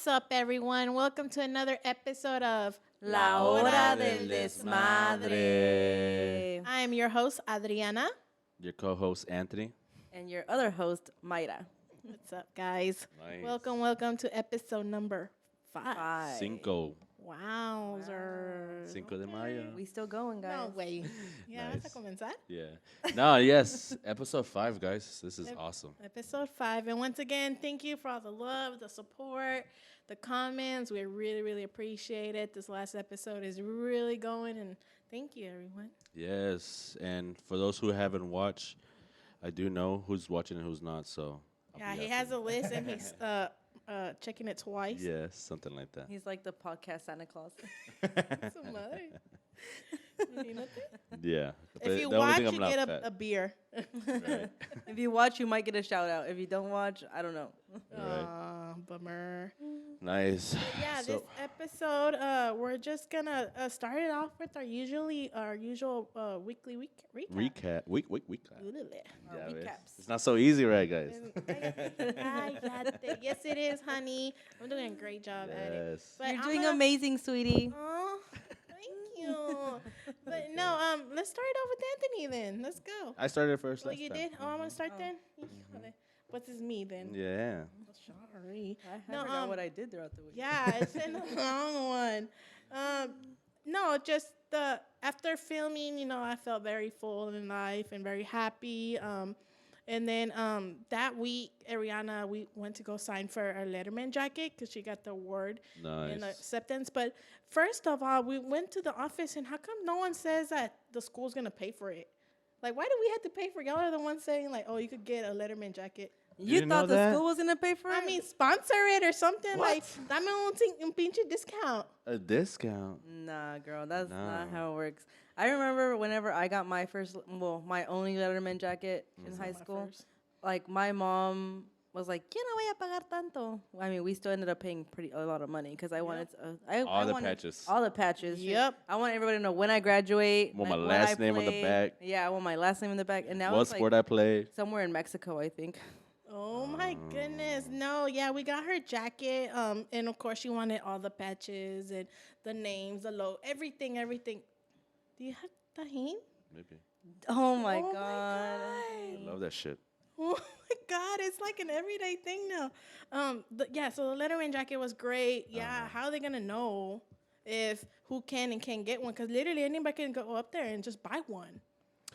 What's up, everyone? Welcome to another episode of La Hora del Desmadre. I am your host, Adriana. Your co-host, Anthony. And your other host, Mayra. What's up, guys? Nice. Welcome to episode number 5. Cinco. Wowzers. Cinco de Mayo. We still going, guys. No way. Yeah, Nice. vas a comenzar? Yeah. No, yes. Episode 5, guys. This is awesome. Episode 5. And once again, thank you for all the love, the support, the comments. We really, really appreciate it. This last episode is really going, and thank you, everyone. Yes. And for those who haven't watched, I do know who's watching and who's not, so. Yeah, he has a list, and he's checking it twice. Yes, something like that. He's like the podcast Santa Claus. Su madre. Yeah. If you watch, you get a beer. Right. If you watch, you might get a shout out. If you don't watch, I don't know. Right. Bummer. Nice. But yeah, this episode, we're just gonna start it off with our usual weekly recap. Week. Our Yeah, recaps. it's not so easy, right, guys? Yes, it is, honey. I'm doing a great job at it. Yes. But You're doing amazing, sweetie. Oh, thank you. But no, let's start it off with Anthony then. Let's go. I started first. Oh, last you time. did? Oh, I'm gonna start then. What's this me then? Yeah. Sorry. I forgot what I did throughout the week. Yeah, it's been a long one. No, just after filming, I felt very full in life and very happy. And then that week, Ariana, we went to go sign for our Letterman jacket because she got the award in acceptance. But first of all, we went to the office, and how come no one says that the school's going to pay for it? Like, why do we have to pay for it? Y'all are the ones saying, like, oh, you could get a Letterman jacket. You thought the school was going to pay for it? I mean, sponsor it or something. What? Like, dame un pinche discount. A discount. Nah, girl, that's not how it works. I remember whenever I got my my only Letterman jacket in high school, like, my mom was like, ¿Quién no voy a pagar tanto? I mean, we still ended up paying a lot of money because I wanted All the patches. All the patches. Yep. I want everybody to know when I graduate. Want my last name on the back. Yeah, I want my last name in the back. And now What it's sport like I played. somewhere in Mexico, I think. Oh my goodness. No, yeah, we got her jacket. And of course she wanted all the patches and the names, the logo, everything. Do you have Tajín? Maybe. Oh my Oh my God. I love that shit. Oh my God, it's like an everyday thing now. So the Letterman jacket was great. Yeah, how are they gonna know if who can and can't get one? Because literally anybody can go up there and just buy one.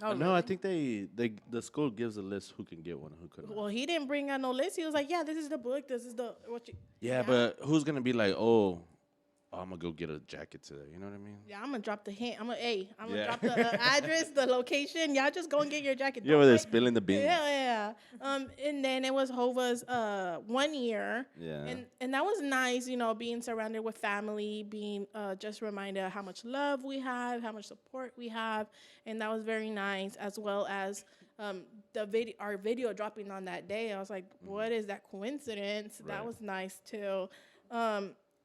Oh, No, I think the school gives a list who can get one and who couldn't. Well, he didn't bring out no list. He was like, "Yeah, this is the book. This is the what you." Yeah, but who's gonna be like, oh, I'm gonna go get a jacket today? You know what I mean? Yeah, I'm gonna drop the hint. I'm gonna Yeah. drop the address, the location. Y'all just go and get your jacket. You over there spilling the beans? Yeah. And then it was Hova's 1 year. Yeah. And that was nice, being surrounded with family, being just reminded of how much love we have, how much support we have, and that was very nice. As well as our video dropping on that day. I was like, what is that coincidence? Right. That was nice too.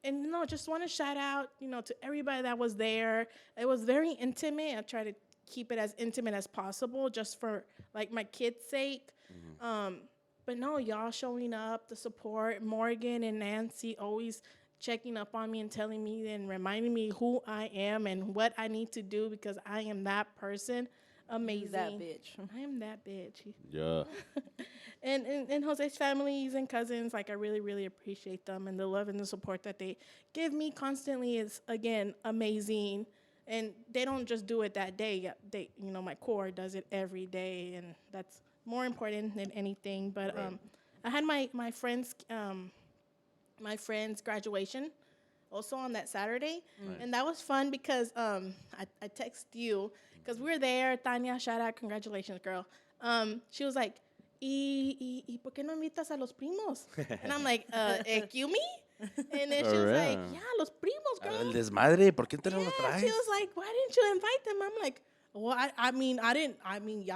And just want to shout out, to everybody that was there. It was very intimate. I try to keep it as intimate as possible, just for like my kids' sake. But no, y'all showing up, the support. Morgan and Nancy always checking up on me and telling me and reminding me who I am and what I need to do because I am that person. Amazing. That bitch. I am that bitch. Yeah. And Jose's families and cousins, like, I really, really appreciate them, and the love and the support that they give me constantly is, again, amazing. And they don't just do it that day. They, my core does it every day, and that's more important than anything. But I had my friend's graduation also on that Saturday, and that was fun because I texted you because we were there. Tanya, shout out, congratulations, girl. She was like, ¿Y por qué no invitas a los primos? And I'm like, excuse me? And then she was like, yeah, los primos, girl. El desmadre, ¿por qué te no lo She traes? was like, why didn't you invite them? I'm like, well,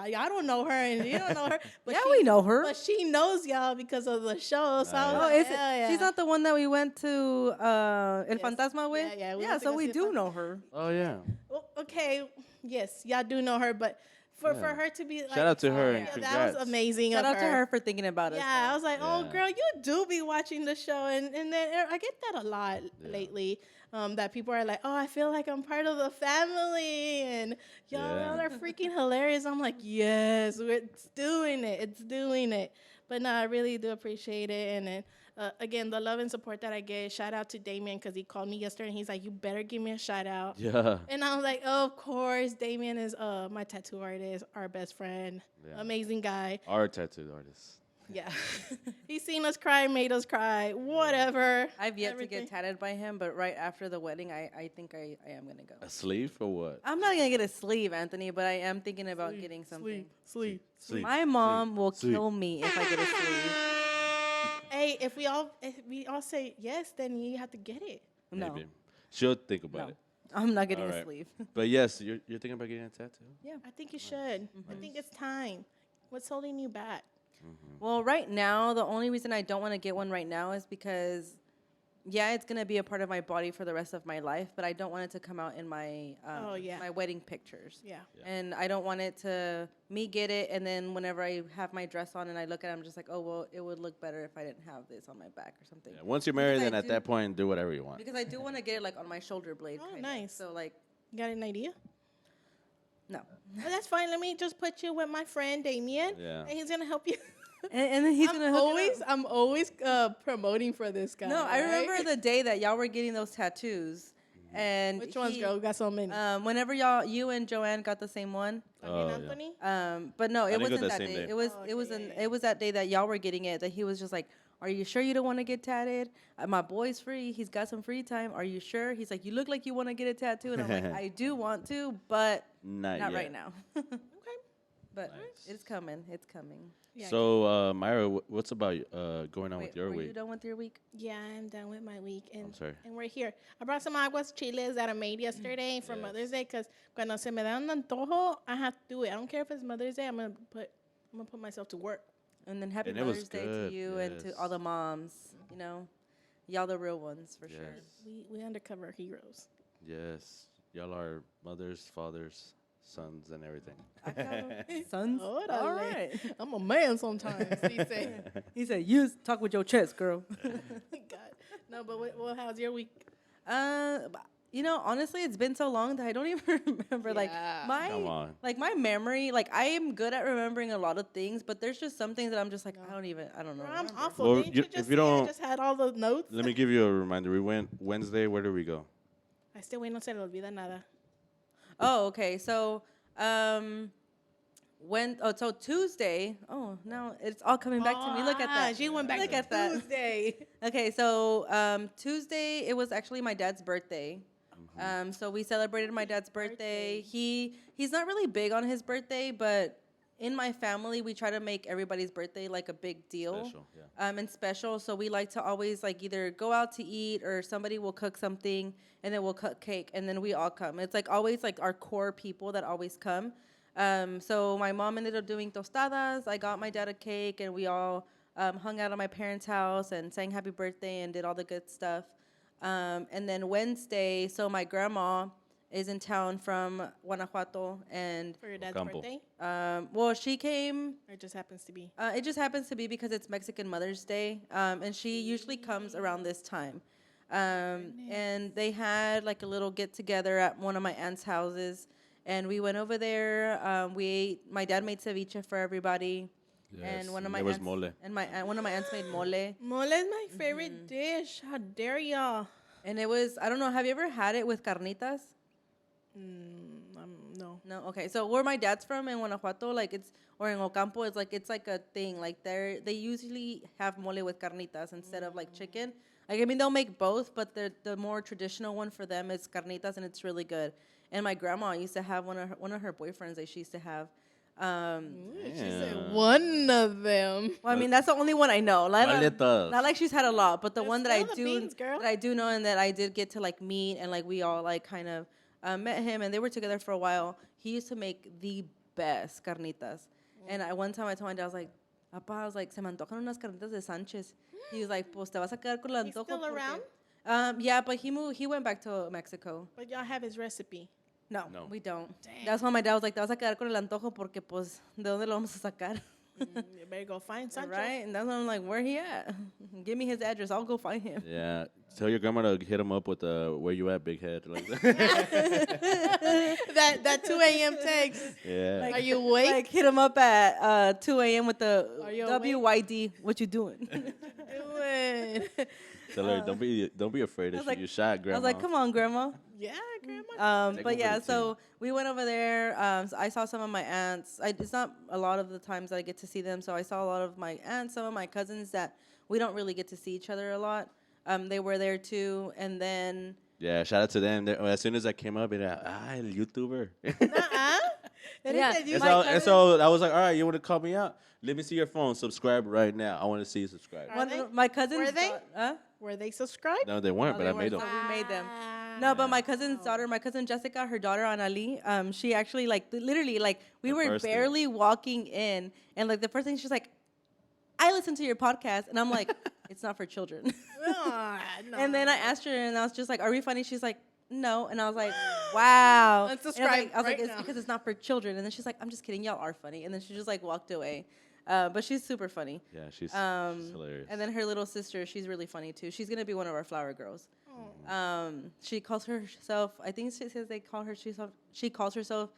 y'all don't know her and you don't know her. But Yeah, we know her. But she knows y'all because of the show. So I was Oh, like, is it? hell yeah. She's not the one that we went to El Fantasma with? Yeah, we Yeah, went to so go we see do El know her. Oh yeah. Well, okay, yes, y'all do know her, but for Yeah. her to be like, Shout out to her and that congrats. was amazing. Shout of out to her for thinking about us. Yeah, I was like, oh, Yeah. girl, you do be watching the show. And then I get that a lot Yeah. lately, that people are like, oh, I feel like I'm part of the family. And y'all Yeah. are freaking hilarious. I'm like, yes, it's doing it. It's doing it. But no, I really do appreciate it. And then, again, the love and support that I get. Shout out to Damien because he called me yesterday and he's like, you better give me a shout out. Yeah. And I was like, oh, of course. Damien is my tattoo artist, our best friend. Yeah. Amazing guy. Our tattoo artist. Yeah. He's seen us cry, made us cry, whatever. I've yet Everything. to get tatted by him, but right after the wedding, I think I am going to go. A sleeve or what? I'm not going to get a sleeve, Anthony, but I am thinking about getting something. Sleep. Sleeve. My mom will Sleeve. kill me if I get a sleeve. Hey, if we all say yes, then you have to get it. No, Maybe. She'll think about no. it. I'm not getting All a right. sleeve. But yes, you're thinking about getting a tattoo? Yeah. I think you should. I think it's time. What's holding you back? Well, right now, the only reason I don't want to get one right now is because, yeah, it's going to be a part of my body for the rest of my life, but I don't want it to come out in my my wedding pictures. Yeah. And I don't want it to me get it, and then whenever I have my dress on and I look at it, I'm just like, oh, well, it would look better if I didn't have this on my back or something. Yeah. Once you're married, Because I then at do- that point, do whatever you want. Because I do want to get it, like, on my shoulder blade. Oh, kinda. nice. So, like, You got an idea? no. Well, that's fine. Let me just put you with my friend Damien. Yeah. And he's going to help you. And then he's going to hook it up. I'm always promoting for this guy. No, I right? remember the day that y'all were getting those tattoos. And Which ones, girl? We got so many. Whenever you and Joanne got the same one. Oh, yeah. Anthony? But no, it didn't go wasn't that that same day. day. It was Oh, it was okay, an yeah, it was that day that y'all were getting it. That he was just like, "Are you sure you don't want to get tatted? My boy's free. He's got some free time. Are you sure?" He's like, "You look like you want to get a tattoo," and I'm like, "I do want to, but Not not yet. right now." Okay. But Nice. it's coming. It's coming. Yeah, So, Myra, what's about going on Wait, with your were week? you done with your week? Yeah, I'm done with my week. And, I'm sorry. And we're here. I brought some aguas chiles that I made yesterday for Yes. Mother's Day because cuando se me da un antojo, I have to do it. I don't care if it's Mother's Day. I'm gonna put myself to work. And then happy And it was Mother's Day to good, you and to all the yes. moms. You know, y'all the real ones for sure. Yes. We undercover heroes. Yes. Y'all are mothers, fathers, sons, and everything. Sons. Órale. All right. I'm a man sometimes. He said. He said, "You talk with your chest, girl." God. No, but how's your week? You know, honestly, it's been so long that I don't even remember. Like Yeah. Come on. my memory. Like I am good at remembering a lot of things, but there's just some things that I'm just like, I don't know. Bro, I'm remember. awful. Well, Didn't you- you just if you see I don't- just had all the notes? Let me give you a reminder. We went Wednesday. Where did we go? A este güey no se le olvida nada. Oh, okay. So, so Tuesday. Oh, now it's all coming back to me. Look at that. She went back Look to at that. Tuesday. Okay, so Tuesday it was actually my dad's birthday. So we celebrated my dad's birthday. He's not really big on his birthday, but in my family we try to make everybody's birthday like a big deal. Special, yeah. And special. So we like to always like either go out to eat or somebody will cook something and then we'll cut cake and then we all come. It's like always like our core people that always come. So my mom ended up doing tostadas. I got my dad a cake and we all hung out at my parents' house and sang happy birthday and did all the good stuff. And then Wednesday, so my grandma is in town from Guanajuato and For your dad's Ocampo. birthday? well, she came. Or it just happens to be? It just happens to be because it's Mexican Mother's Day, and she usually comes around this time. And they had like a little get together at one of my aunt's houses, and we went over there. We ate. My dad made ceviche for everybody, Yes, and one of my there was aunts, mole. and one of my aunts made mole, Mole is my favorite dish. How dare y'all? and it was. I don't know. Have you ever had it with carnitas? No. No. Okay. So where my dad's from in Guanajuato, like or in Ocampo, it's like a thing. Like they usually have mole with carnitas instead of like chicken. Like I mean, they'll make both, but the more traditional one for them is carnitas, and it's really good. And my grandma used to have one of her boyfriends that she used to have. She said Yeah. one of them. Well, I mean, that's the only one I know. Maletas. Not like she's had a lot, but the That's one that I still the do beans, girl. that I do know and that I did get to like meet and like we all like kind of met him and they were together for a while. He used to make the best carnitas. And one time I told my dad, I was like, Papa, I was like, se me antojan unas carnitas de Sánchez. He was like, pues te vas a quedar con el He's antojo. still porque-" around? Yeah, but he went back to Mexico. But y'all have his recipe. No, No. we don't. Damn. That's why my dad was like, te vas a quedar con el antojo porque, pues, ¿de dónde lo vamos a sacar? You better go find Sancho. Right? And that's why I'm like, where he at? Give me his address. I'll go find him. Yeah. Tell your grandma to hit him up with where you at, big head. Like that. that 2 a.m. text. Yeah. Are you awake? Like, hit him up at 2 a.m. with the Are you WYD. What you doing? Do it. Tell her don't be afraid I if was like- you shot, grandma. I was like, come on, grandma. Yeah, grandma. Take But over yeah, the so we went over there. So I saw some of my aunts. It's not a lot of the times that I get to see them. So I saw a lot of my aunts, some of my cousins that we don't really get to see each other a lot. They were there too. And then Yeah, shout out to them. As soon as I came up, el YouTuber. Uh-uh. Yeah. You And My so, cousin- I was like, all right, you want to call me out? Let me see your phone. Subscribe right now. I want to see you subscribe. Are they? my cousins. Were they? Huh? Were they subscribed? No, they weren't, No, but they I made them. weren't, so we made them. Ah. No, but my cousin's daughter, my cousin Jessica, her daughter Anali, she actually literally we The were first thing. barely walking in, and the first thing she's like, I listen to your podcast, and I'm like, it's not for children. Ah, no. And then I asked her, and I was just like, are we funny? She's like, no, and I was like, wow. Unsubscribe And I was like, right it's now. because it's not for children. And then she's like, I'm just kidding, y'all are funny. And then she just walked away. But she's super funny. Yeah, she's hilarious. And then her little sister, she's really funny too. She's gonna be one of our flower girls. She calls herself. I think she says she calls herself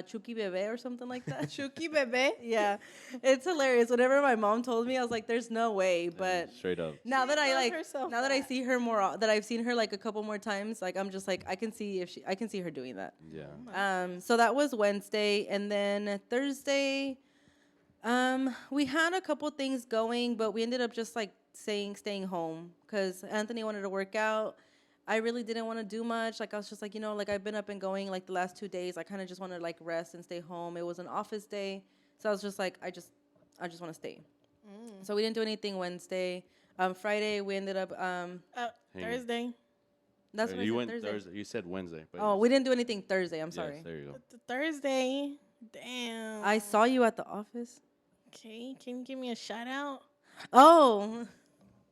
Chucky Bebe or something like that. Chucky bebe. Yeah, it's hilarious. Whenever my mom told me, I was like, "There's no way." But Straight up. now that I calls herself now that I that. see her more, that I've seen her a couple more times, I'm just I can see I can see her doing that. Yeah. So that was Wednesday, and then Thursday, we had a couple things going, but we ended up just staying home because Anthony wanted to work out. I really didn't want to do much. I was just I've been up and going the last 2 days. I kind of just want to rest and stay home. It was an office day, so I was just I just want to stay. So we didn't do anything Wednesday. Friday we ended up. Thursday. That's what I you said, went Thursday. Thursday. You said Wednesday. But Oh, we didn't do anything Thursday. I'm yes, sorry. there you go. Thursday. Damn. I saw you at the office. Okay, can you give me a shout out? Oh.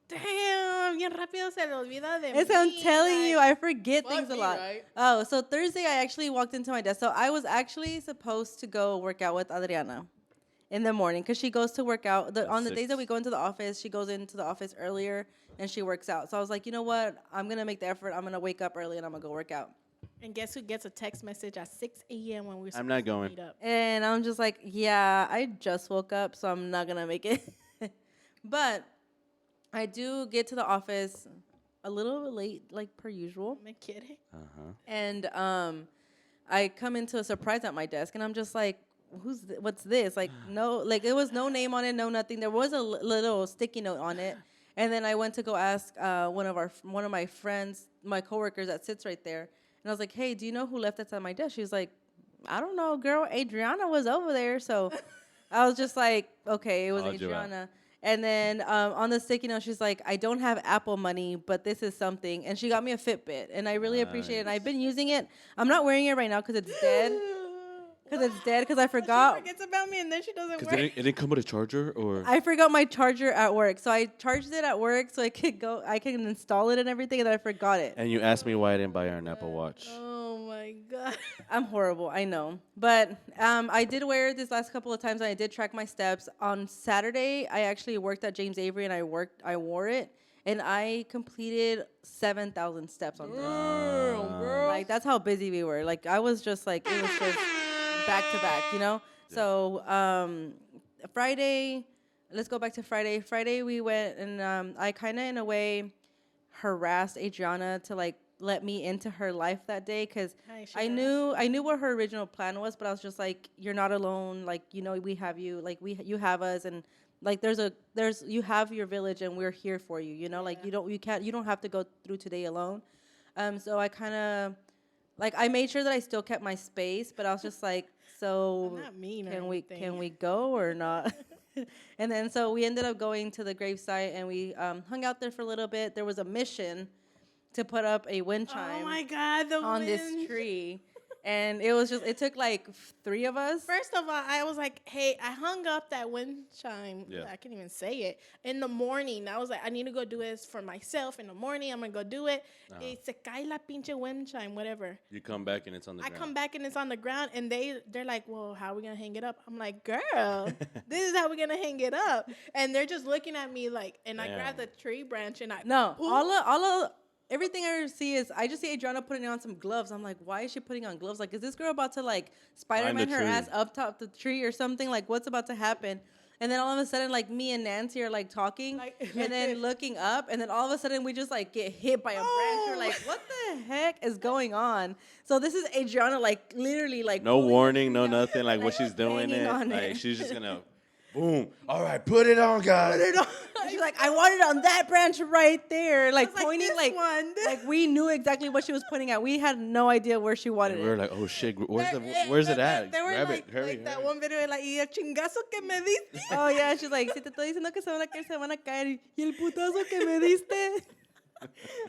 Damn, bien rápido se le olvida de It's, mí. I'm telling you, I forget fuck things a me, lot. right? Oh, so Thursday I actually walked into my desk. So I was actually supposed to go work out with Adriana in the morning because she goes to work out. On the days that we go into the office, she goes into the office earlier and she works out. So I was like, you know what? I'm going to make the effort. I'm going to wake up early and I'm going to go work out. And guess who gets a text message at 6 a.m. when we're I'm not supposed to going. meet up? And I'm just like, yeah, I just woke up, so I'm not going to make it. But I do get to the office a little bit late, per usual. Me quiere? And I come into a surprise at my desk, and I'm just like, what's this? No, it was no name on it, no nothing. There was a little sticky note on it. And then I went to go ask one of my friends, my coworkers that sits right there. And I was like, hey, do you know who left that at my desk? She was like, I don't know, girl. Adriana was over there. So I was just like, okay, it was Called you out. Adriana. And then on the sticky note, she's like, I don't have Apple money, but this is something. And she got me a Fitbit, and I really appreciate it. And I've been using it. I'm not wearing it right now because it's dead. Because I forgot. She forgets about me and then she doesn't Because work. it didn't come with a charger, or I forgot my charger at work. So I charged it at work so I can install it and everything, and then I forgot it. and you asked me why I didn't buy her an Apple Watch. Oh my God. I'm horrible, I know. But I did wear it this last couple of times, and I did track my steps. On Saturday, I actually worked at James Avery, and I wore it, and I completed 7,000 steps on that. That's how busy we were. I was just it was just back to back, So Friday, let's go back to Friday. Friday we went, and I kind of in a way harassed Adriana to let me into her life that day because Hi, I knew what her original plan was, but I was just like, you're not alone. We have you. You have us, and you have your village, and we're here for you. You don't have to go through today alone. So I kind of I made sure that I still kept my space, but I was just like, so I'm not mean or can we go or not? And then so we ended up going to the gravesite, and we hung out there for a little bit. There was a mission to put up a wind chime Oh my God, the on wind. this tree. And it took like 3 of us. First of all, I was like, hey, I hung up that wind chime. Yeah. I can't even say it. In the morning, I was like, I need to go do this for myself. In the morning, I'm going to go do it. Y se cae la pinche wind chime, whatever. You come back and it's on the ground. I come back and it's on the ground, and they're like, well, how are we going to hang it up? I'm like, girl, this is how we're going to hang it up. And they're just looking at me like, and I grabbed the tree branch and I. No, all of everything I see is I just see Adriana putting on some gloves. I'm like, why is she putting on gloves? Like, is this girl about to like Spider-Man her ass up top the tree or something? Like, what's about to happen? And then all of a sudden, like me and Nancy are like talking, and then looking up, and then all of a sudden we just like get hit by a branch. We're like, what the heck is going on? So this is Adriana, like literally, like no warning, no nothing. Like what she's doing like she's just gonna. Boom. All right, put it on, guys. Put it on. She's like, I want it on that branch right there. Like pointing like, like we knew exactly what she was pointing at. We had no idea where she wanted and it. we were like, oh shit, where's it at? They were Grab like, it, hurry. That one video, like, y el chingazo que me diste. Oh yeah, she's like, si te estoy diciendo que se van a caer, y el putazo que me diste.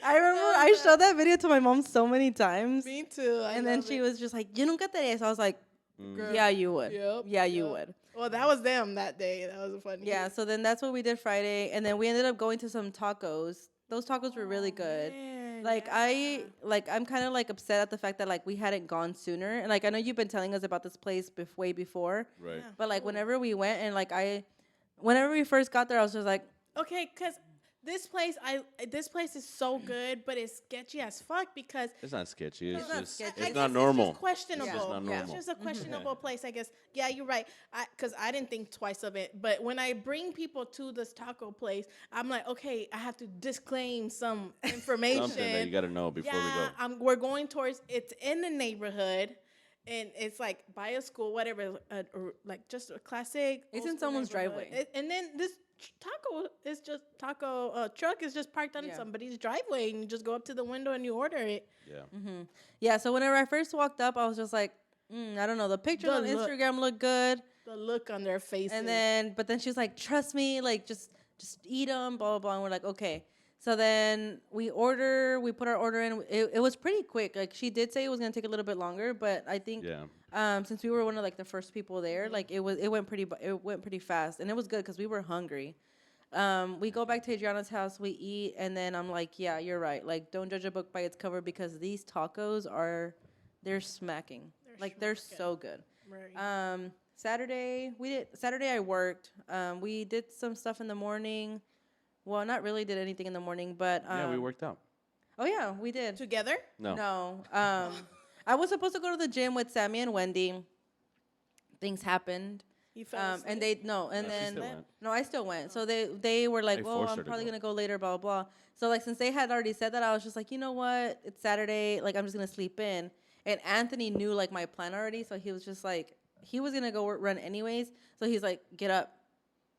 I remember I showed that video to my mom so many times. Me too. And then she was just like, "You nunca te harías." I was like, "Yeah, you would. Yep, Yeah, you would." Well, that was them that day. That was funny. Yeah, so then that's what we did Friday, and then we ended up going to some tacos. Those tacos were really good. Man, I'm kind of like upset at the fact that like we hadn't gone sooner. And like I know you've been telling us about this place way before. Right. Yeah. But like whenever we went and like whenever we first got there, I was just like, okay, because this place is so good, but it's sketchy as fuck because It's not sketchy. It's not just sketchy. it's I not guess normal. It's just questionable. It's just not normal. It's just a questionable place, I guess. Yeah, you're right. Because I didn't think twice of it. But when I bring people to this taco place, I'm like, okay, I have to disclaim some information. Something that you got to know before we go. We're going towards. It's in the neighborhood. And it's like by a school, whatever, or like just a classic. It's old in school someone's neighborhood. driveway. And then this taco truck is just parked on somebody's driveway, and you just go up to the window and you order it. Yeah. yeah. So whenever I first walked up, I was just like, I don't know. The pictures on Instagram look good. The look on their faces. And but then she was like, trust me, like just eat them, blah, blah, blah. And we're like, okay. So then we put our order in. It was pretty quick. Like she did say it was going to take a little bit longer, but I think since we were one of like the first people there, like it went pretty fast, and it was good because we were hungry. We go back to Adriana's house, we eat, and then I'm like, yeah, you're right. Like don't judge a book by its cover because these tacos they're smacking. They're so good. Right. Saturday I worked. We did some stuff in the morning. Well, not really did anything in the morning, but we worked out. Oh yeah, we did. Together? No. I was supposed to go to the gym with Sammy and Wendy. Things happened. You fell asleep? And I still went. So they were like, well, I'm probably gonna go later, blah blah blah. So like since they had already said that, I was just like, you know what? It's Saturday. Like I'm just gonna sleep in. And Anthony knew like my plan already, so he was just like, he was gonna go run anyways. So he's like, get up.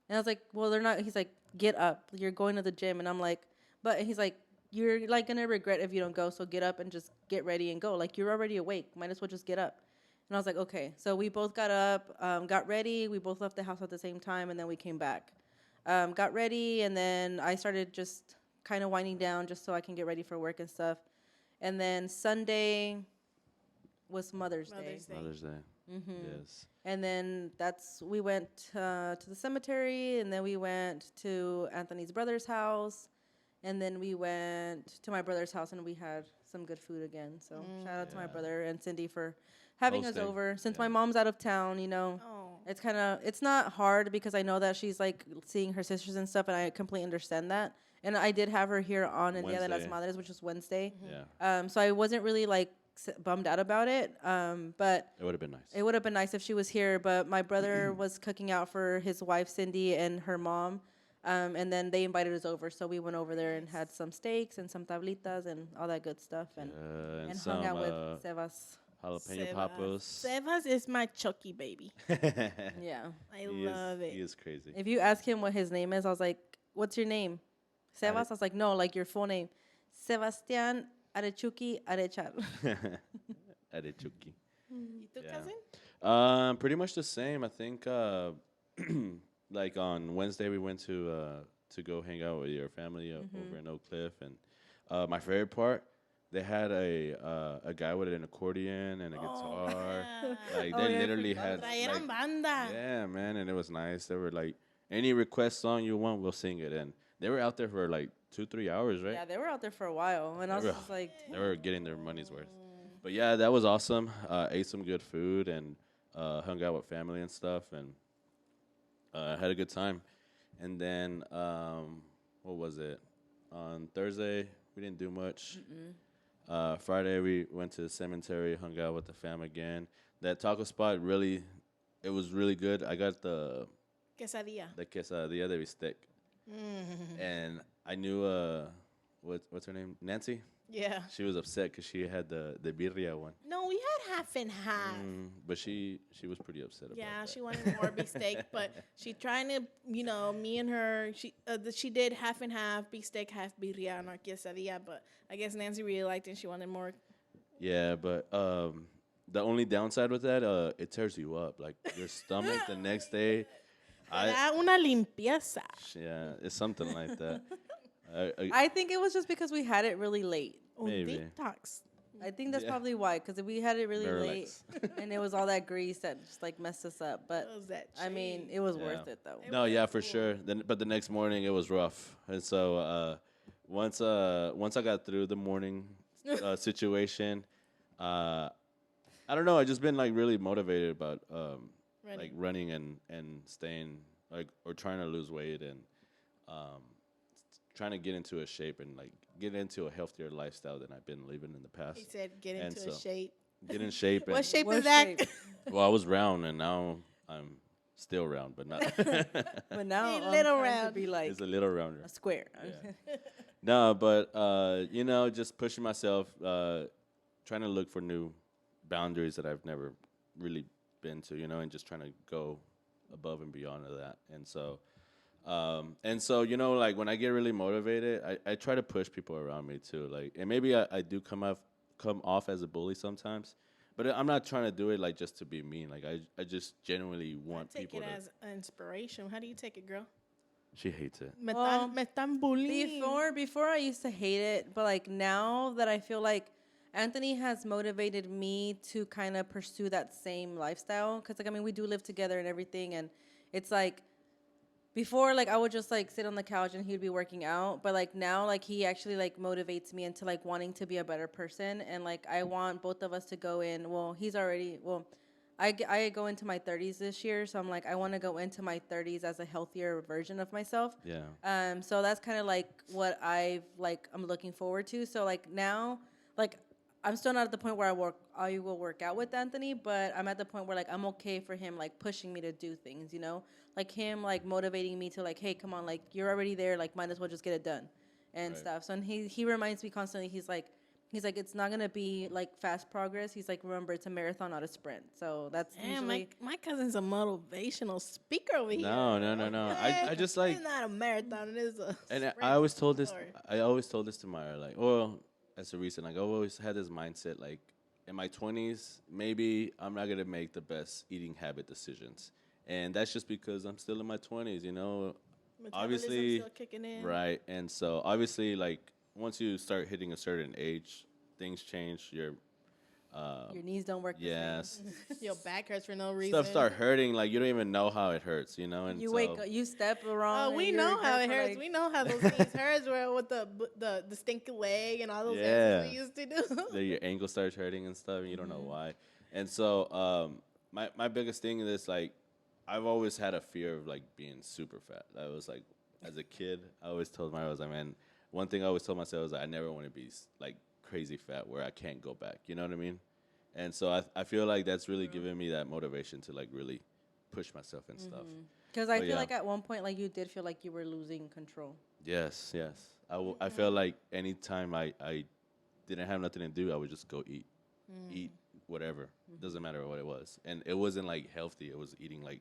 And I was like, well, they're not. He's like, get up. You're going to the gym. And I'm like, but he's like, you're like gonna regret if you don't go. So get up and just get ready and go. Like you're already awake. Might as well just get up. And I was like, okay. So we both got up, got ready. We both left the house at the same time, and then we came back. Got ready, and then I started just kind of winding down just so I can get ready for work and stuff. And then Sunday was Mother's Day. Mother's Day. Mm-hmm. Yes. And then we went to the cemetery, and then we went to Anthony's brother's house, and then we went to my brother's house, and we had some good food again. So shout out to my brother and Cindy for having us over. Since my mom's out of town, it's not hard because I know that she's like seeing her sisters and stuff, and I completely understand that. And I did have her here on El Dia de las Madres, which was Wednesday. Yeah. So I wasn't really like bummed out about it, but it would have been nice. It would have been nice if she was here, but my brother was cooking out for his wife Cindy and her mom, and then they invited us over, so we went over there and had some steaks and some tablitas and all that good stuff, and hung out with Sebas. Jalapeno poppers. Sebas is my Chucky baby. Yeah, I love it. He is crazy. If you ask him what his name is, I was like, "What's your name?" Sebas. I was like, "No, like your full name, Sebastián Arechuki Arechar." Arechuki. You too, cousin? Pretty much the same. I think like on Wednesday we went to go hang out with your family over in Oak Cliff, and my favorite part they had a guy with an accordion and a guitar. Like Oh, they yeah, I literally forgot had about Trajeron like, banda. yeah, man, and it was nice. They were like, any request song you want, we'll sing it. And they were out there for like 2-3 hours, right? Yeah, they were out there for a while, and I was They were, just like, they were getting their money's worth. But yeah, that was awesome. Ate some good food and hung out with family and stuff, and had a good time. And then what was it? On Thursday, we didn't do much. Friday, we went to the cemetery, hung out with the fam again. That taco spot really, it was really good. I got the Quesadilla. quesadilla de bistec, and I knew what's her name, Nancy. Yeah. She was upset because she had the birria one. No, we had half and half. But she was pretty upset about Yeah, that. she wanted more beefsteak, but she trying to, me and her, she did half and half beefsteak, half birria on our quesadilla, but I guess Nancy really liked it and she wanted more. Yeah, but the only downside with that, it tears you up. Like your stomach the next day. Era una limpieza. Yeah, it's something like that. I think it was just because we had it really late. Maybe. Detox. I think that's probably why, because we had it really late, and it was all that grease that just like messed us up. But What was that I mean, it was worth it though. No, yeah, for sure. But the next morning it was rough, and so once I got through the morning situation, I don't know. I just been like really motivated about like running and staying like or trying to lose weight and trying to get into a shape and like get into a healthier lifestyle than I've been living in the past. He said get into a shape. Get in shape. What and, shape What is that? shape? Well, I was round and now I'm still round, but not. But now A I'm little trying round. to be like It's a little rounder. a square. Yeah. No, but just pushing myself, trying to look for new boundaries that I've never really been to, and just trying to go above and beyond of that. And so, like when I get really motivated, I try to push people around me too. Like, and maybe I do come off as a bully sometimes, but I'm not trying to do it like just to be mean. Like I just genuinely want Take people it to. as inspiration. How do you take it, girl? She hates it. Me Well, están bullying. Before I used to hate it, but like now that I feel like Anthony has motivated me to kind of pursue that same lifestyle, because like I mean we do live together and everything, and it's like before like I would just like sit on the couch and he'd be working out, but like now like he actually like motivates me into like wanting to be a better person, and like I want both of us to go in. Well, I go into my 30s this year, so I'm like, I want to go into my 30s as a healthier version of myself. Yeah. So that's kind of like what I'm looking forward to. So like now, like I'm still not at the point where I will work out with Anthony, but I'm at the point where like I'm okay for him like pushing me to do things, like him like motivating me to like, hey, come on, like you're already there, like might as well just get it done and stuff. So and he reminds me constantly. He's like, it's not gonna be like fast progress. He's like, remember, it's a marathon, not a sprint. So that's usually my cousin's a motivational speaker over here. No. I just like. It's not a marathon. It is a. And sprint. I always told this. I always told this to Mayra. Like, well, as a reason, like I always had this mindset. Like in my 20s, maybe I'm not gonna make the best eating habit decisions, and that's just because I'm still in my 20s. Obviously, still kicking in. right. And so obviously, like once you start hitting a certain age, things change. Your knees don't work. yes. Your back hurts for no reason. Stuff start hurting. Like you don't even know how it hurts. And You so, wake up, you step wrong. Oh, we and know you're how hurt it for, hurts. like- We know how those knees hurts where with the stinky leg and all those Yeah. things we used to do. your ankle starts hurting and stuff, and you don't know why. And so, my biggest thing is like, I've always had a fear of like being super fat. I was like, as a kid, I always told myself, I was like, man, one thing I always told myself was I never want to be like crazy fat where I can't go back. You know what I mean? And so I feel like that's really given me that motivation to like really push myself and stuff. Because I But feel yeah. like at one point, like you did feel like you were losing control. Yes. I felt like anytime I didn't have nothing to do, I would just go eat whatever. Doesn't matter what it was, and it wasn't like healthy. It was eating like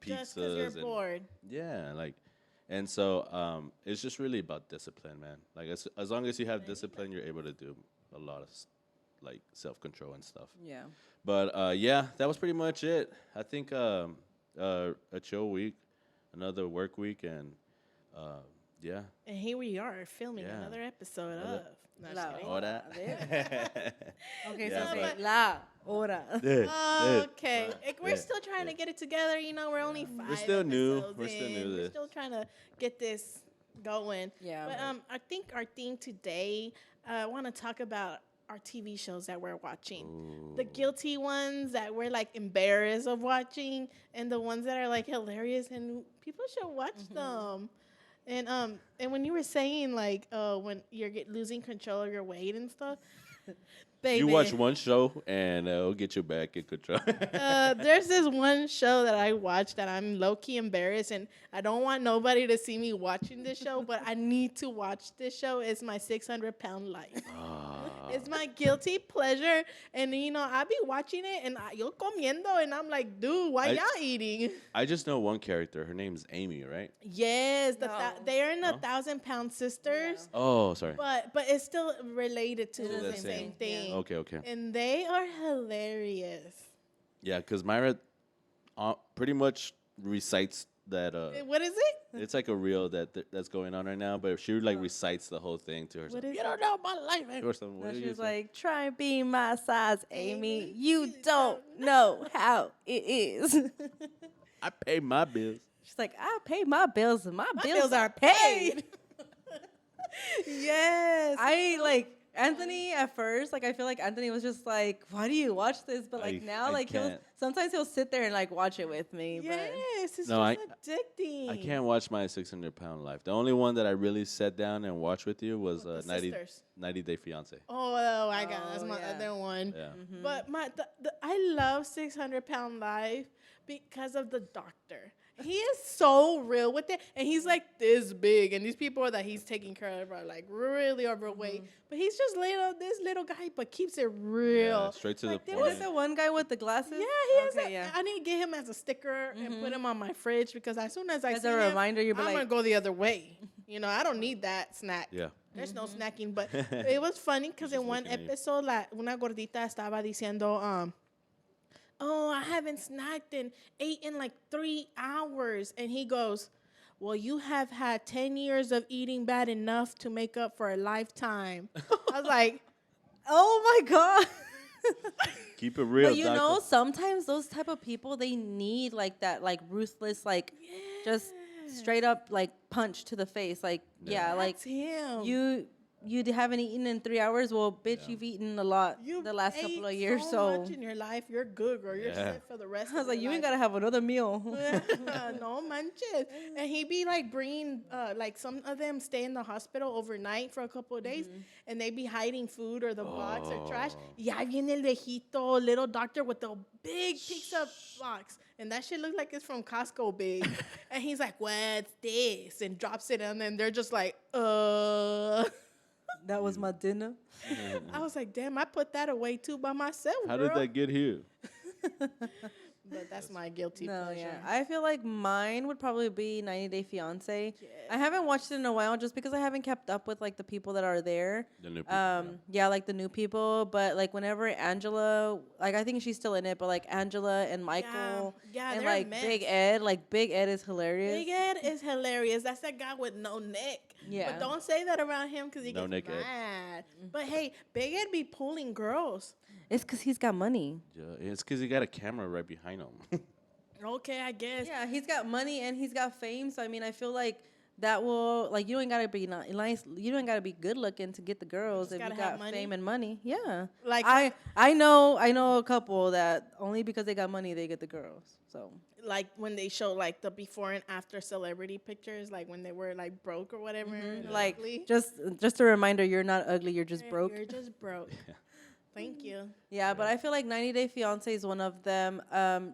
pizzas. Just because you're and bored. yeah, like, and so it's just really about discipline, man. Like as long as you have discipline, you're able to do a lot of like self-control and stuff. Yeah. But yeah, that was pretty much it. I think a chill week, another work week, and Yeah. And here we are filming Yeah. another episode Another- of. No, just La kidding. Hora. Okay, Yeah, so but- say la hora. Okay. We're still trying to get it together. You know, we're only 5 still new. episodes We're still in. new to We're this. still trying to get this going. Yeah. But I think our theme today, I want to talk about our TV shows that we're watching. The guilty ones that we're like embarrassed of watching, and the ones that are like hilarious and people should watch them. And when you were saying like when you're losing control of your weight and stuff, baby, You watch one show and it'll get you back in control. there's this one show that I watch that I'm low key embarrassed, and I don't want nobody to see me watching this show, but I need to watch this show. It's my 600-pound life. It's my guilty pleasure, and you know I be watching it, and yo comiendo, and I'm like, dude, why y'all eating? I just know one character. Her name's Amy, right? Yes, they're in No? 1,000-pound sisters, Oh, sorry. but it's still related to It's the the same same, thing. Okay, okay. And they are hilarious. Yeah, because Mayra pretty much recites that. What is it? It's like a reel that's going on right now, but she like recites the whole thing to herself. What is You it? don't know my life, Amy," or something. What And did she you was say? like, try and be my size, Amy. You don't know how it is. I pay my bills. She's like, I pay my bills, and my Bills are paid. Yes. I like Anthony at first. Like I feel like Anthony was just like, "Why do you watch this?" But like now, I like can't. sometimes he'll sit there and like watch it with me. Yes, it's No, just addicting. I can't watch my 600-pound life. The only one that I really sat down and watched with you was With the 90 sisters. 90 Day Fiance. Oh, I got it. That's Oh, my yeah. other one. Yeah. But I love 600-pound life because of the doctor. He is so real with it, and he's like this big, and these people that he's taking care of are like really overweight. But he's just this little guy, but keeps it real. Yeah, straight to Like, the there point. Was the one guy with the glasses? Yeah, he is. Okay, yeah. I need to get him as a sticker and put him on my fridge because as soon as I As see a him, reminder, you'll be I'm like, gonna go the other way. You know, I don't need that snack. Yeah. There's no snacking, but it was funny because in Just one looking at you. episode, like una gordita estaba diciendo, oh, I haven't snacked and ate in like 3 hours, and he goes, well, you have had 10 years of eating bad enough to make up for a lifetime. I was like, "Oh my god." Keep it real, But you doctor. know, sometimes those type of people, they need like that, like ruthless, like just straight up like punch to the face. Like yeah, like that's him. you haven't eaten in 3 hours. Well, bitch, you've eaten a lot the last couple of ate years. so So much in your life, you're good, girl. You're Yeah. set for the rest. I was of like, your you ain't life. gotta have another meal. No manches. And he be like bringing, like some of them stay in the hospital overnight for a couple of days, and they be hiding food or the box or trash. Ya viene el viejito, little doctor with the big pizza box, and that shit looks like it's from Costco big. And he's like, "What's this?" and drops it, and then they're just like, That was my dinner. I was like, damn, I put that away too by myself, How girl. did that get here? But that's my guilty No, pleasure. yeah. I feel like mine would probably be 90 Day Fiance. I haven't watched it in a while just because I haven't kept up with like the people that are there. The new people, Yeah, like the new people. But like whenever Angela, like I think she's still in it, but like Angela and Michael Yeah, and they're a like mess. Big Ed is hilarious. Big Ed is hilarious. That's that guy with no neck. Yeah. But don't say that around him because he No gets neck Ed. mad. But hey, Big Ed be pulling girls. It's because he's got money. Yeah, it's because he got a camera right behind him. Okay, I guess. Yeah, he's got money and he's got fame. So I mean, I feel like that will like you ain't gotta be nice. You don't gotta be good looking to get the girls if you gotta have got money. fame and money. Yeah, Like I know a couple that only because they got money they get the girls. So like when they show like the before and after celebrity pictures, like when they were like broke or whatever. and like ugly. just a reminder, you're not ugly. You're just broke. You're just broke. Thank you. Yeah, but I feel like 90 Day Fiance is one of them.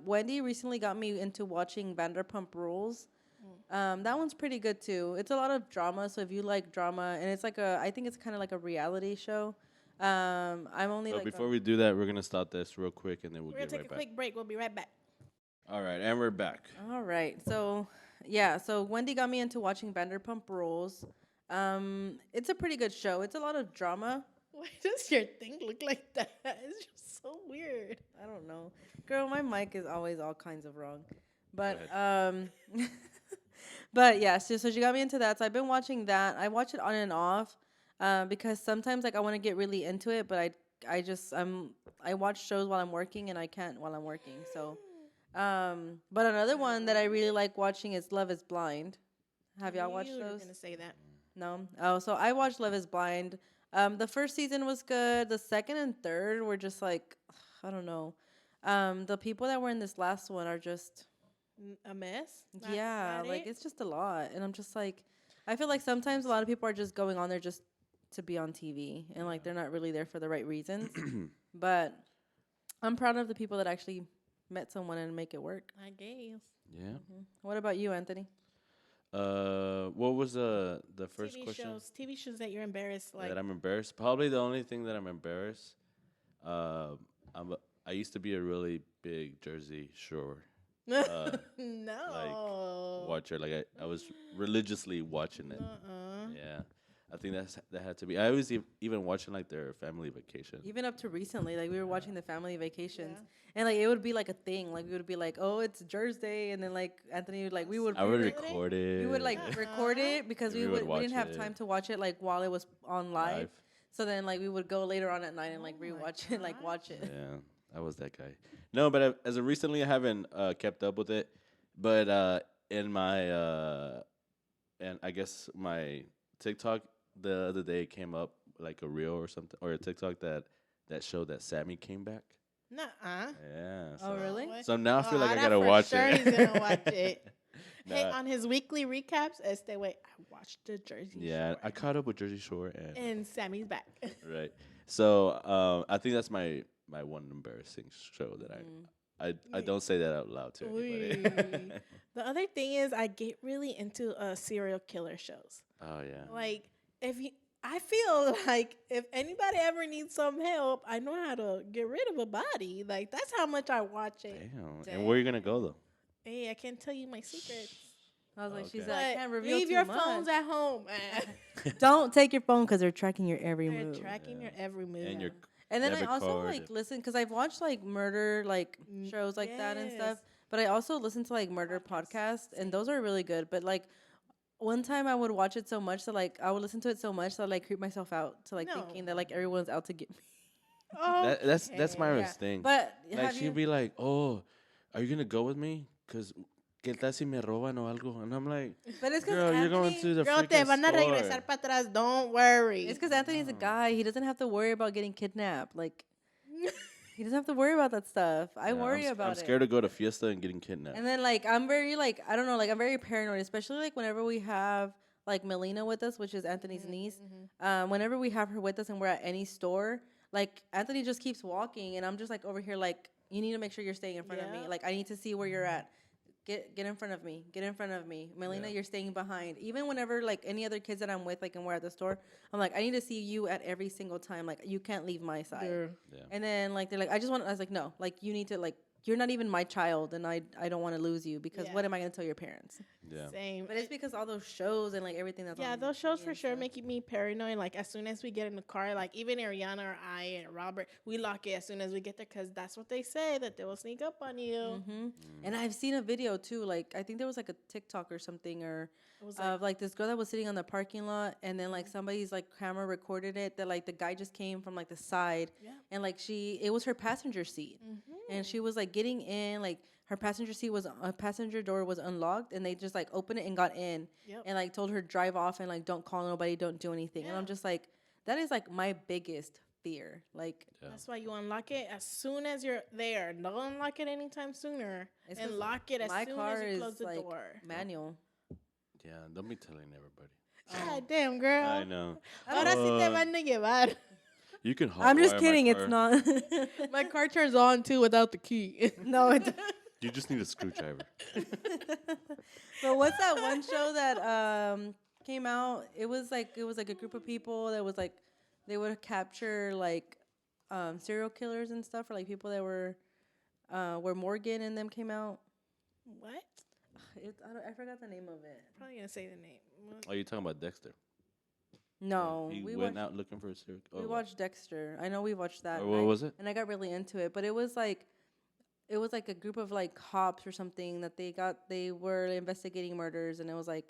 Wendy recently got me into watching Vanderpump Rules. That one's pretty good too. It's a lot of drama, so if you like drama, and it's like I think it's kind of like a reality show. I'm only But like before we do that, we're gonna stop this real quick, and then we'll We're gonna get take right a back. quick break. We'll be right back. All right, and we're back. All right, so yeah, so Wendy got me into watching Vanderpump Rules. It's a pretty good show. It's a lot of drama. Why does your thing look like that? It's just so weird. I don't know. Girl, my mic is always all kinds of wrong. But But yeah, so she got me into that. So I've been watching that. I watch it on and off because sometimes like I want to get really into it, but I watch shows while I'm working and I can't while I'm working. So, but another one that I really like watching is Love Is Blind. Have y'all watched You were those? gonna say that. No. Oh, so I watched Love Is Blind. The first season was good. The second and third were just like, I don't know. The people that were in this last one are just A mess. yeah, not like it? it's just a lot, and I'm just like, I feel like sometimes a lot of people are just going on there just to be on TV, and like they're not really there for the right reasons. But I'm proud of the people that actually met someone and make it work. I guess. Yeah. What about you, Anthony? What was the first question? TV shows that you're embarrassed like. That I'm embarrassed. Probably the only thing that I'm embarrassed. I used to be a really big Jersey Shore No. watcher. Like I was religiously watching it. Uh-uh. Yeah, I think that had to be. I was even watching like their family vacation. Even up to recently, like we were watching the family vacations, and like it would be like a thing. Like we would be like, "Oh, it's Jersey," and then like Anthony would like we would I would Really? record it. we would like record it because And we we would we watch didn't have it. time to watch it like while it was on live. Live. So then like we would go later on at night and like Oh my rewatch it, like God. watch it. Yeah, I was that guy. No, but as of recently, I haven't kept up with it. But in my and I guess my TikTok the other day came up like a reel or something or a TikTok that showed that Sammy came back. Nuh-uh. Yeah. Oh really? What? So now I feel like I know gotta for watch sure it. He's gonna watch it. Hey, Nah, on his weekly recaps, wait, I watched the Jersey yeah, Shore. I caught up with Jersey Shore And Sammy's back. right. So I think that's my one embarrassing show that I don't say that out loud to anybody. Ooh. The other thing is I get really into serial killer shows. Oh yeah. Like I feel like if anybody ever needs some help, I know how to get rid of a body. Like that's how much I watch it. Damn. And where you gonna go though? Hey, I can't tell you my secrets. I was like, she's Okay. like, I But can't reveal leave too your much. phones at home. Don't take your phone because they're tracking your every They're move. tracking your every move. And your And then I debit also card. like listen because I've watched like murder like shows like that and stuff. Yes. But I also listen to like murder podcasts, and those are really good. But like one time I would watch it so much that like I would listen to it so much that I like creep myself out to like No. thinking that like everyone's out to get me. Oh, That's Myra's Yeah. thing. But Like have she'd you? be like, "Oh, are you gonna go with me? Cause que tal si me roban o algo?" And I'm like, But it's because "Girl, you're going to the girl, te freaking van a store." regresar para atrás. Don't worry. It's because Anthony's a guy. He doesn't have to worry about getting kidnapped. Like he doesn't have to worry about that stuff. I worry about I'm it. scared to go to Fiesta and getting kidnapped. And then like I'm very like I don't know like I'm very paranoid, especially like whenever we have like Melina with us, which is Anthony's niece. Whenever we have her with us and we're at any store, like Anthony just keeps walking, and I'm just like over here like you need to make sure you're staying in front of me. Yeah. Like I need to see where you're at. Get in front of me. Get in front of me. Melina, Yeah. you're staying behind. Even whenever like any other kids that I'm with, like and we're at the store, I'm like I need to see you at every single time. Like you can't leave my side. Yeah. And then like they're like, I was like, no, like you need to like you're not even my child, and I don't want to lose you because Yeah. what am I gonna tell your parents? Yeah. Same. But it's because all those shows and like everything that's Yeah, on those shows TV for and sure stuff. making me paranoid. Like as soon as we get in the car, like even Ariana or I and Robert, we lock it as soon as we get there because that's what they say that they will sneak up on you. And I've seen a video too. Like I think there was like a TikTok or something or It was of like this girl that was sitting on the parking lot, and then like somebody's like camera recorded it that like the guy just came from like the side, Yeah. and like it was her passenger seat, and she was like getting in, like her passenger door was unlocked, and they just like opened it and got in, Yep. and like told her drive off and like don't call nobody, don't do anything, and I'm Yeah. just like that is like my biggest fear, like. That's why you unlock it as soon as you're there. Don't unlock it anytime sooner. It's And 'cause lock it as my soon car as you is close the like door. manual. Yeah. Don't be telling everybody. God damn, girl. I know. Ahora sí te van a llevar. You can. I'm just hotwire my kidding. It's car. not. My car turns on too without the key. No, it. You just need a screwdriver. But what's that one show that came out? It was like a group of people that was like they would capture like serial killers and stuff, or like people that were where Morgan and them came out. What? I forgot the name of it. Probably gonna say the name. Oh, you talking about Dexter? No, He we went watched, out looking for a serial. we watched Dexter. I know we watched that. Or and what I- was it? And I got really into it, but it was like it was like a group of like cops or something that they were investigating murders, and it was like,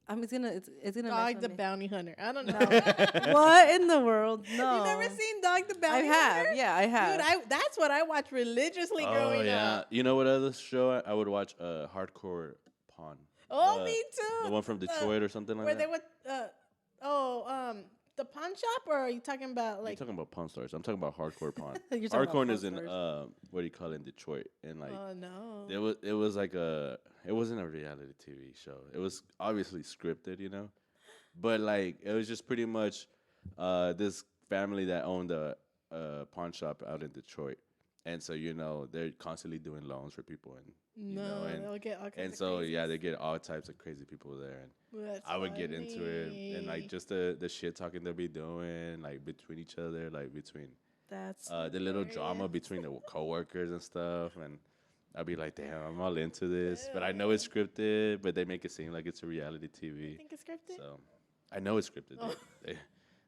it's gonna mess Dog with the me. Bounty Hunter. I don't know. What in the world? No. You never seen Dog the I Bounty have, Hunter? yeah, I have. Dude, that's what I watched religiously Oh growing yeah. up. You know what other show I would watch? Hardcore Pawn. Oh, me too. The one from Detroit or something like Where that. they would, the pawn shop, or are you talking about You're like? talking about Pawn Stars. I'm talking about Hardcore Pawn. You're talking about Hardcore is Pawn in Stars. what do you call it, in Detroit, and like Oh no. it was like it wasn't a reality TV show. It was obviously scripted, you know, but like it was just pretty much this family that owned a pawn shop out in Detroit, and so you know they're constantly doing loans for people, and you know, They'll get all kinds and of so crazies. yeah, they get all types of crazy people there, and That's I would get into it, and like funny. just the shit talking they'll be doing, like between each other, like between That's the little drama hilarious. between the coworkers and stuff, and I'd be like, damn, I'm all into this, but I know it's scripted, but they make it seem like it's a reality You TV. think it's scripted? So I know it's scripted. Oh.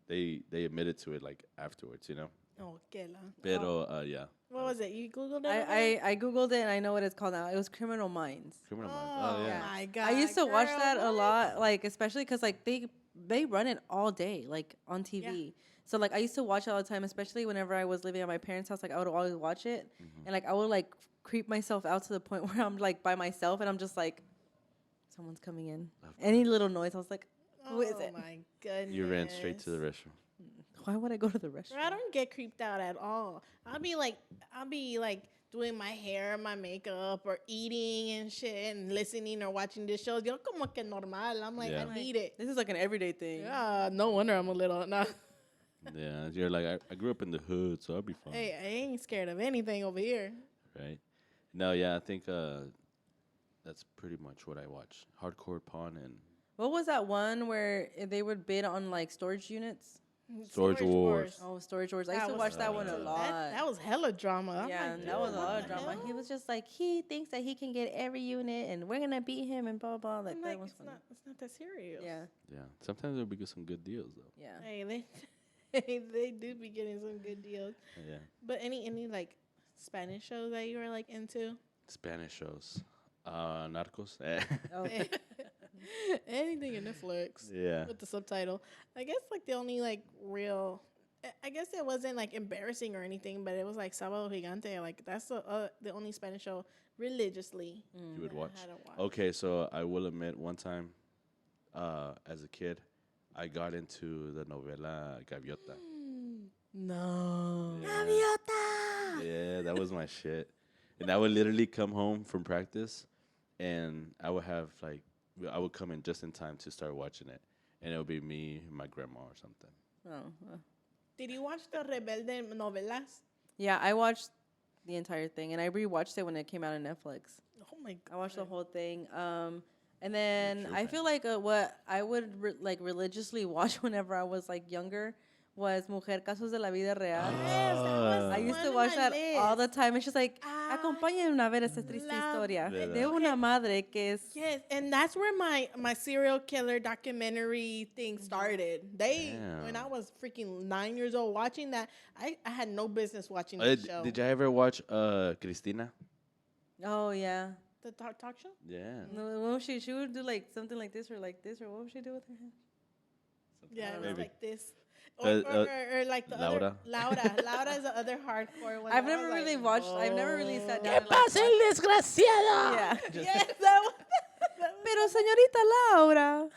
They admitted to it like afterwards, you know. Oh, que la. Pero yeah, What was it? You googled it? I googled it and I know what it's called now. It was Criminal Minds. Criminal Minds. Oh, Oh yeah. my god! I used to watch girl, that a what? lot, like especially because like they run it all day, like on TV. So like I used to watch it all the time, especially whenever I was living at my parents' house. Like I would always watch it, and like I would like creep myself out to the point where I'm like by myself, and I'm just like, someone's coming in. Any little noise, I was like, who is it? Oh my goodness! You ran straight to the restroom. Why would I go to the Girl, restaurant? I don't get creeped out at all. I'll be like doing my hair, my makeup, or eating and shit, and listening or watching this show. Yo como que normal. I'm like, Yeah. I need it. This is like an everyday thing. Yeah, no wonder I'm a little. No. Yeah, you're like I grew up in the hood, so I'll be fine. Hey, I ain't scared of anything over here. Right? No, yeah, I think that's pretty much what I watch. Hardcore Pawn and What was that one where they would bid on like storage units? Storage Wars. Oh, Storage Wars. I That used to was watch that one a fun. lot. That was hella drama. I'm Yeah, like, and that was a dude, lot what of the drama. hell? He was just like, he thinks that he can get every unit, and we're gonna beat him, and blah blah. Like I'm that like, was it's funny. not that serious. Yeah, Yeah, sometimes there'll be some good deals though. yeah. Hey, they do be getting some good deals. Yeah, But any like Spanish shows that you were like into? Spanish shows, Narcos. Oh, Anything in Netflix Yeah, with the subtitle. I guess like the only like real. I guess it wasn't like embarrassing or anything, but it was like Sábado Gigante. Like that's the only Spanish show religiously you would that watch. I had to watch. Okay, so I will admit, one time, as a kid, I got into the novela Gaviota. No. Yeah. Yeah, that was my shit. And I would literally come home from practice, and I would have like I would come in just in time to start watching it, and it would be me and my grandma or something. oh. Did you watch the Rebelde novelas? Yeah, I watched the entire thing, and I rewatched it when it came out on Netflix. Oh my god. I watched the whole thing. And then true I fan. feel like what I would like religiously watch whenever I was like younger was Mujer Casos de la Vida Real. Yes, that was I used one to on watch my that list. all the time. It's just like, I acompáñenme a ver esta triste love historia it. de una madre que es... Yes, and that's where my serial killer documentary thing started. When I was freaking 9 years old watching that, I had no business watching the show. Did you ever watch Cristina? Oh, yeah. The talk show? Yeah. No, what was she would do like something like this or what would she do with her hand? Yeah, it was Maybe. like this. Uh, Or like the Laura. other. Laura is the other hardcore one. I've that I never was really like, watched, I've never really sat "Whoa." down and like, desgraciado? yeah. Yes, that was. Pero señorita Laura.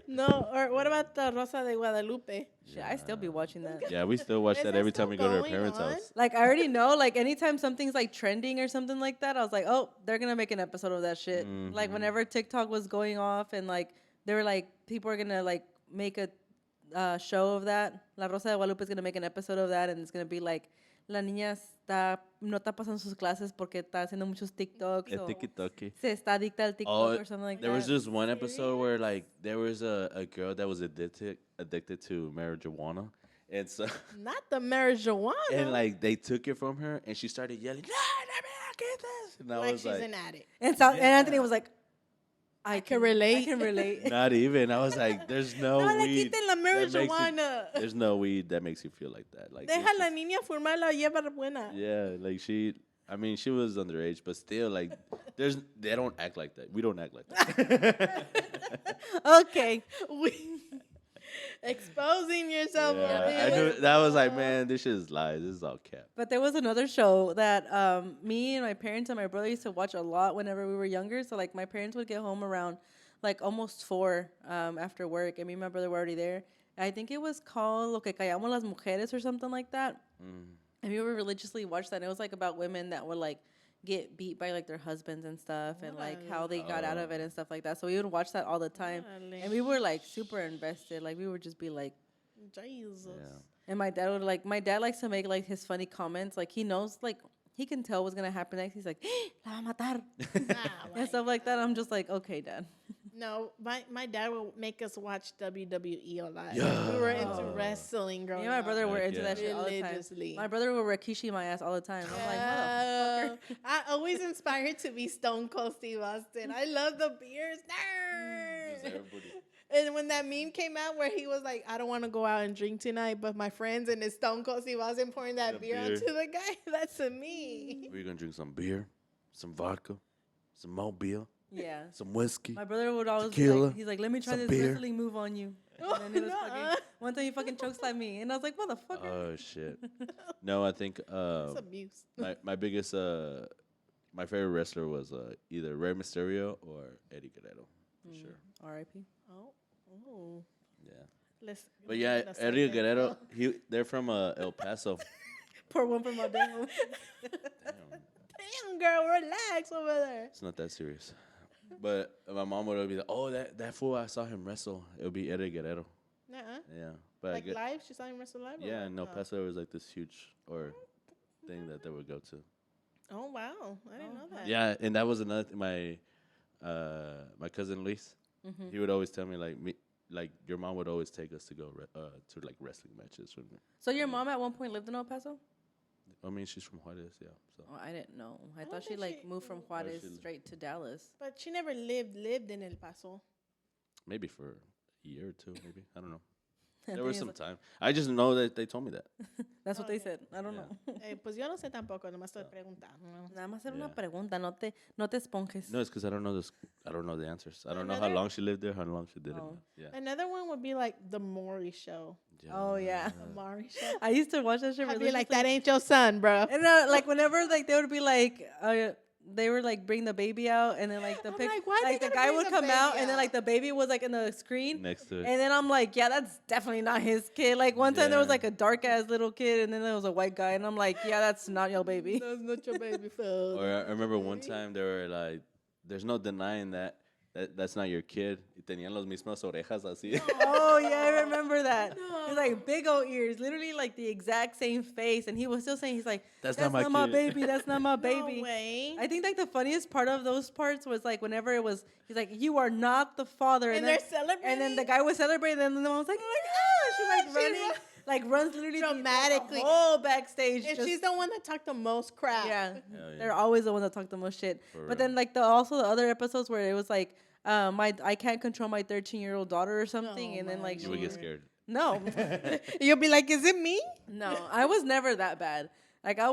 No, or what about the Rosa de Guadalupe? Shit, I still be watching that. Yeah, we still watch Is that that every time still we go to our going parents' on? house. Like, I already know, like, anytime something's, like, trending or something like that, I was like, oh, they're going to make an episode of that shit. Like, whenever TikTok was going off and, like, they were like, people are going to, like, make a show of that. La Rosa de Guadalupe is going to make an episode of that, and it's going to be, like, la niña no está pasando sus clases porque está haciendo muchos TikToks. O Tiki-taki. se está adicta al TikTok or something like There that. was just one episode where like there was a girl that was addicted to marijuana, and so Not the marijuana. and like they took it from her, and she started yelling, "No, let me not get this!" And I like was she's like, an addict. And Anthony was like, I can relate. I can relate. Not even. I was like, there's no No le weed. quiten la that makes you- marijuana. There's no weed that makes you feel like that. Like Deja it's la just- niña fumar la hierba buena. yeah, like I mean, she was underage, but still, like, they don't act like that. We don't act like that. Okay. Exposing yourself. Yeah, over I here. knew that was like, man, this shit is lies. This is all cap. But there was another show that me and my parents and my brother used to watch a lot whenever we were younger. So like my parents would get home around like almost 4 after work, and me and my brother were already there. I think it was called Lo que callamos las mujeres or something like that. And we would religiously watch that. And it was like about women that would like get beat by like their husbands and stuff, and like how they got out of it and stuff like that. So we would watch that all the time, and we were like super invested. Like we would just be like, Jesus. Yeah. and my dad likes to make like his funny comments. Like he knows, like he can tell what's gonna happen next. He's like, la va a matar, and stuff like that. I'm just like, okay, Dad. No, my dad will make us watch WWE a lot. Yeah. We were into wrestling growing Me and my up. brother were Heck into yeah. that shit all the time. Religiously. My brother would Rikishi my ass all the time. I'm like, motherfucker. I always inspired to be Stone Cold Steve Austin. I love the beers. Nerd. And when that meme came out where he was like, I don't want to go out and drink tonight, but my friends and it's Stone Cold Steve Austin pouring that beer onto the guy, that's a me. We're gonna drink some beer, some vodka, some malt beer, Yeah. some whiskey. My brother would always be Tequila, like, he's like, let me try some this beer. wrestling move on you. Oh, And then it was nuh-uh. fucking, one time he fucking chokeslammed me. And I was like, motherfucker. Oh shit. No, I think It's abuse. my biggest my favorite wrestler was either Rey Mysterio or Eddie Guerrero for sure. R.I.P. Oh. Yeah. Let's But yeah, let's Eddie say Guerrero, they're from El Paso. Pour one for my dad. Damn, girl, relax over there. It's not that serious. But my mom would be like, "Oh, that fool! I saw him wrestle. It would be Eddie Guerrero." Nuh-uh. Yeah, but Like live? She saw him wrestle live? or yeah, what? in El Oh. Paso there was like this huge thing that they would go to. Oh, wow. I didn't know that. Yeah, and that was another my cousin Luis. Mm-hmm. He would always tell me like your mom would always take us to go to like wrestling matches. So your mom at one point lived in El Paso? I mean, she's from Juarez, yeah. So Oh, I didn't know. I don't thought she think like she- moved from Juarez she- straight to Dallas. But she never lived in El Paso. maybe for a year or two, maybe I don't know. I There was think some time. I just know that they told me that. That's what they Okay. said. I don't Yeah. know. Pues yo no sé tampoco, nomás estoy preguntando. Nada más era una Yeah. pregunta. No te esponjes. No, it's because I don't know this. I don't know the answers. I don't know how Another- long she lived there, how long she didn't. Oh. Yeah. Another one would be like the Maury show. Oh, yeah. The Maury show. I used to watch that shit I'd be like, religiously. that ain't your son, bro. And like whenever like they would be like they were like bring the baby out, and then like the I'm pic, like, why they the gotta guy bring would the come out, baby and then out? like the baby was like in the screen Next to it. and then I'm like, yeah, that's definitely not his kid. Like one time there was Yeah. like a dark ass little kid, and then there was a white guy, and I'm like, yeah, that's not your baby. That's not your baby, Phil. Or I remember one time they were like, "There's no denying that's not your kid." Y tenían los mismos orejas así. Oh yeah, I remember that. He's like big old ears, literally like the exact same face, and he was still saying, he's like, That's "That's not not my my kid." baby. That's not my baby." No way. I think like the funniest part of those parts was like whenever it was, he's like, "You are not the father," And then, they're celebrating? and then the guy was celebrating, and then the mom was like, "Ah!" She's like She's running, run- like runs literally Dramatically. the whole backstage. And just- she's the one that talked the most crap. yeah, Hell yeah. they're always the ones that talk the most shit. For But then real. like also the other episodes where it was like, I can't control my 13-year-old daughter or something, Oh, and then my like You would get she- scared. No, You'll be like, is it me? no, I was never that bad. Like I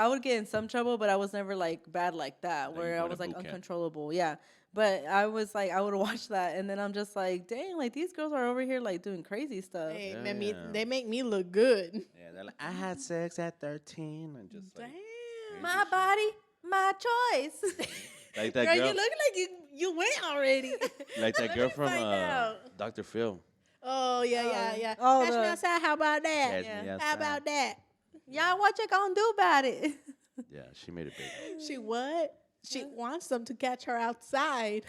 would get in some trouble, but I was never like bad like that, Like where you I went was to like boot camp. uncontrollable. Yeah, but I was like, I would watch that, and then I'm just like, dang, like these girls are over here like doing crazy stuff. Hey, Yeah. they make me look good. Yeah, they're like, I had sex at 13, and just like, Damn. My body, my choice. like that Girl, girl, you look like you went already. like that Let girl me from find out. Dr. Phil. Oh, yeah. Oh, Catch me the- outside. How about that? Catch Yeah. me How outside. about that? Y'all, what you gonna do about it? Yeah, she made it big. She what? She wants them to catch her outside.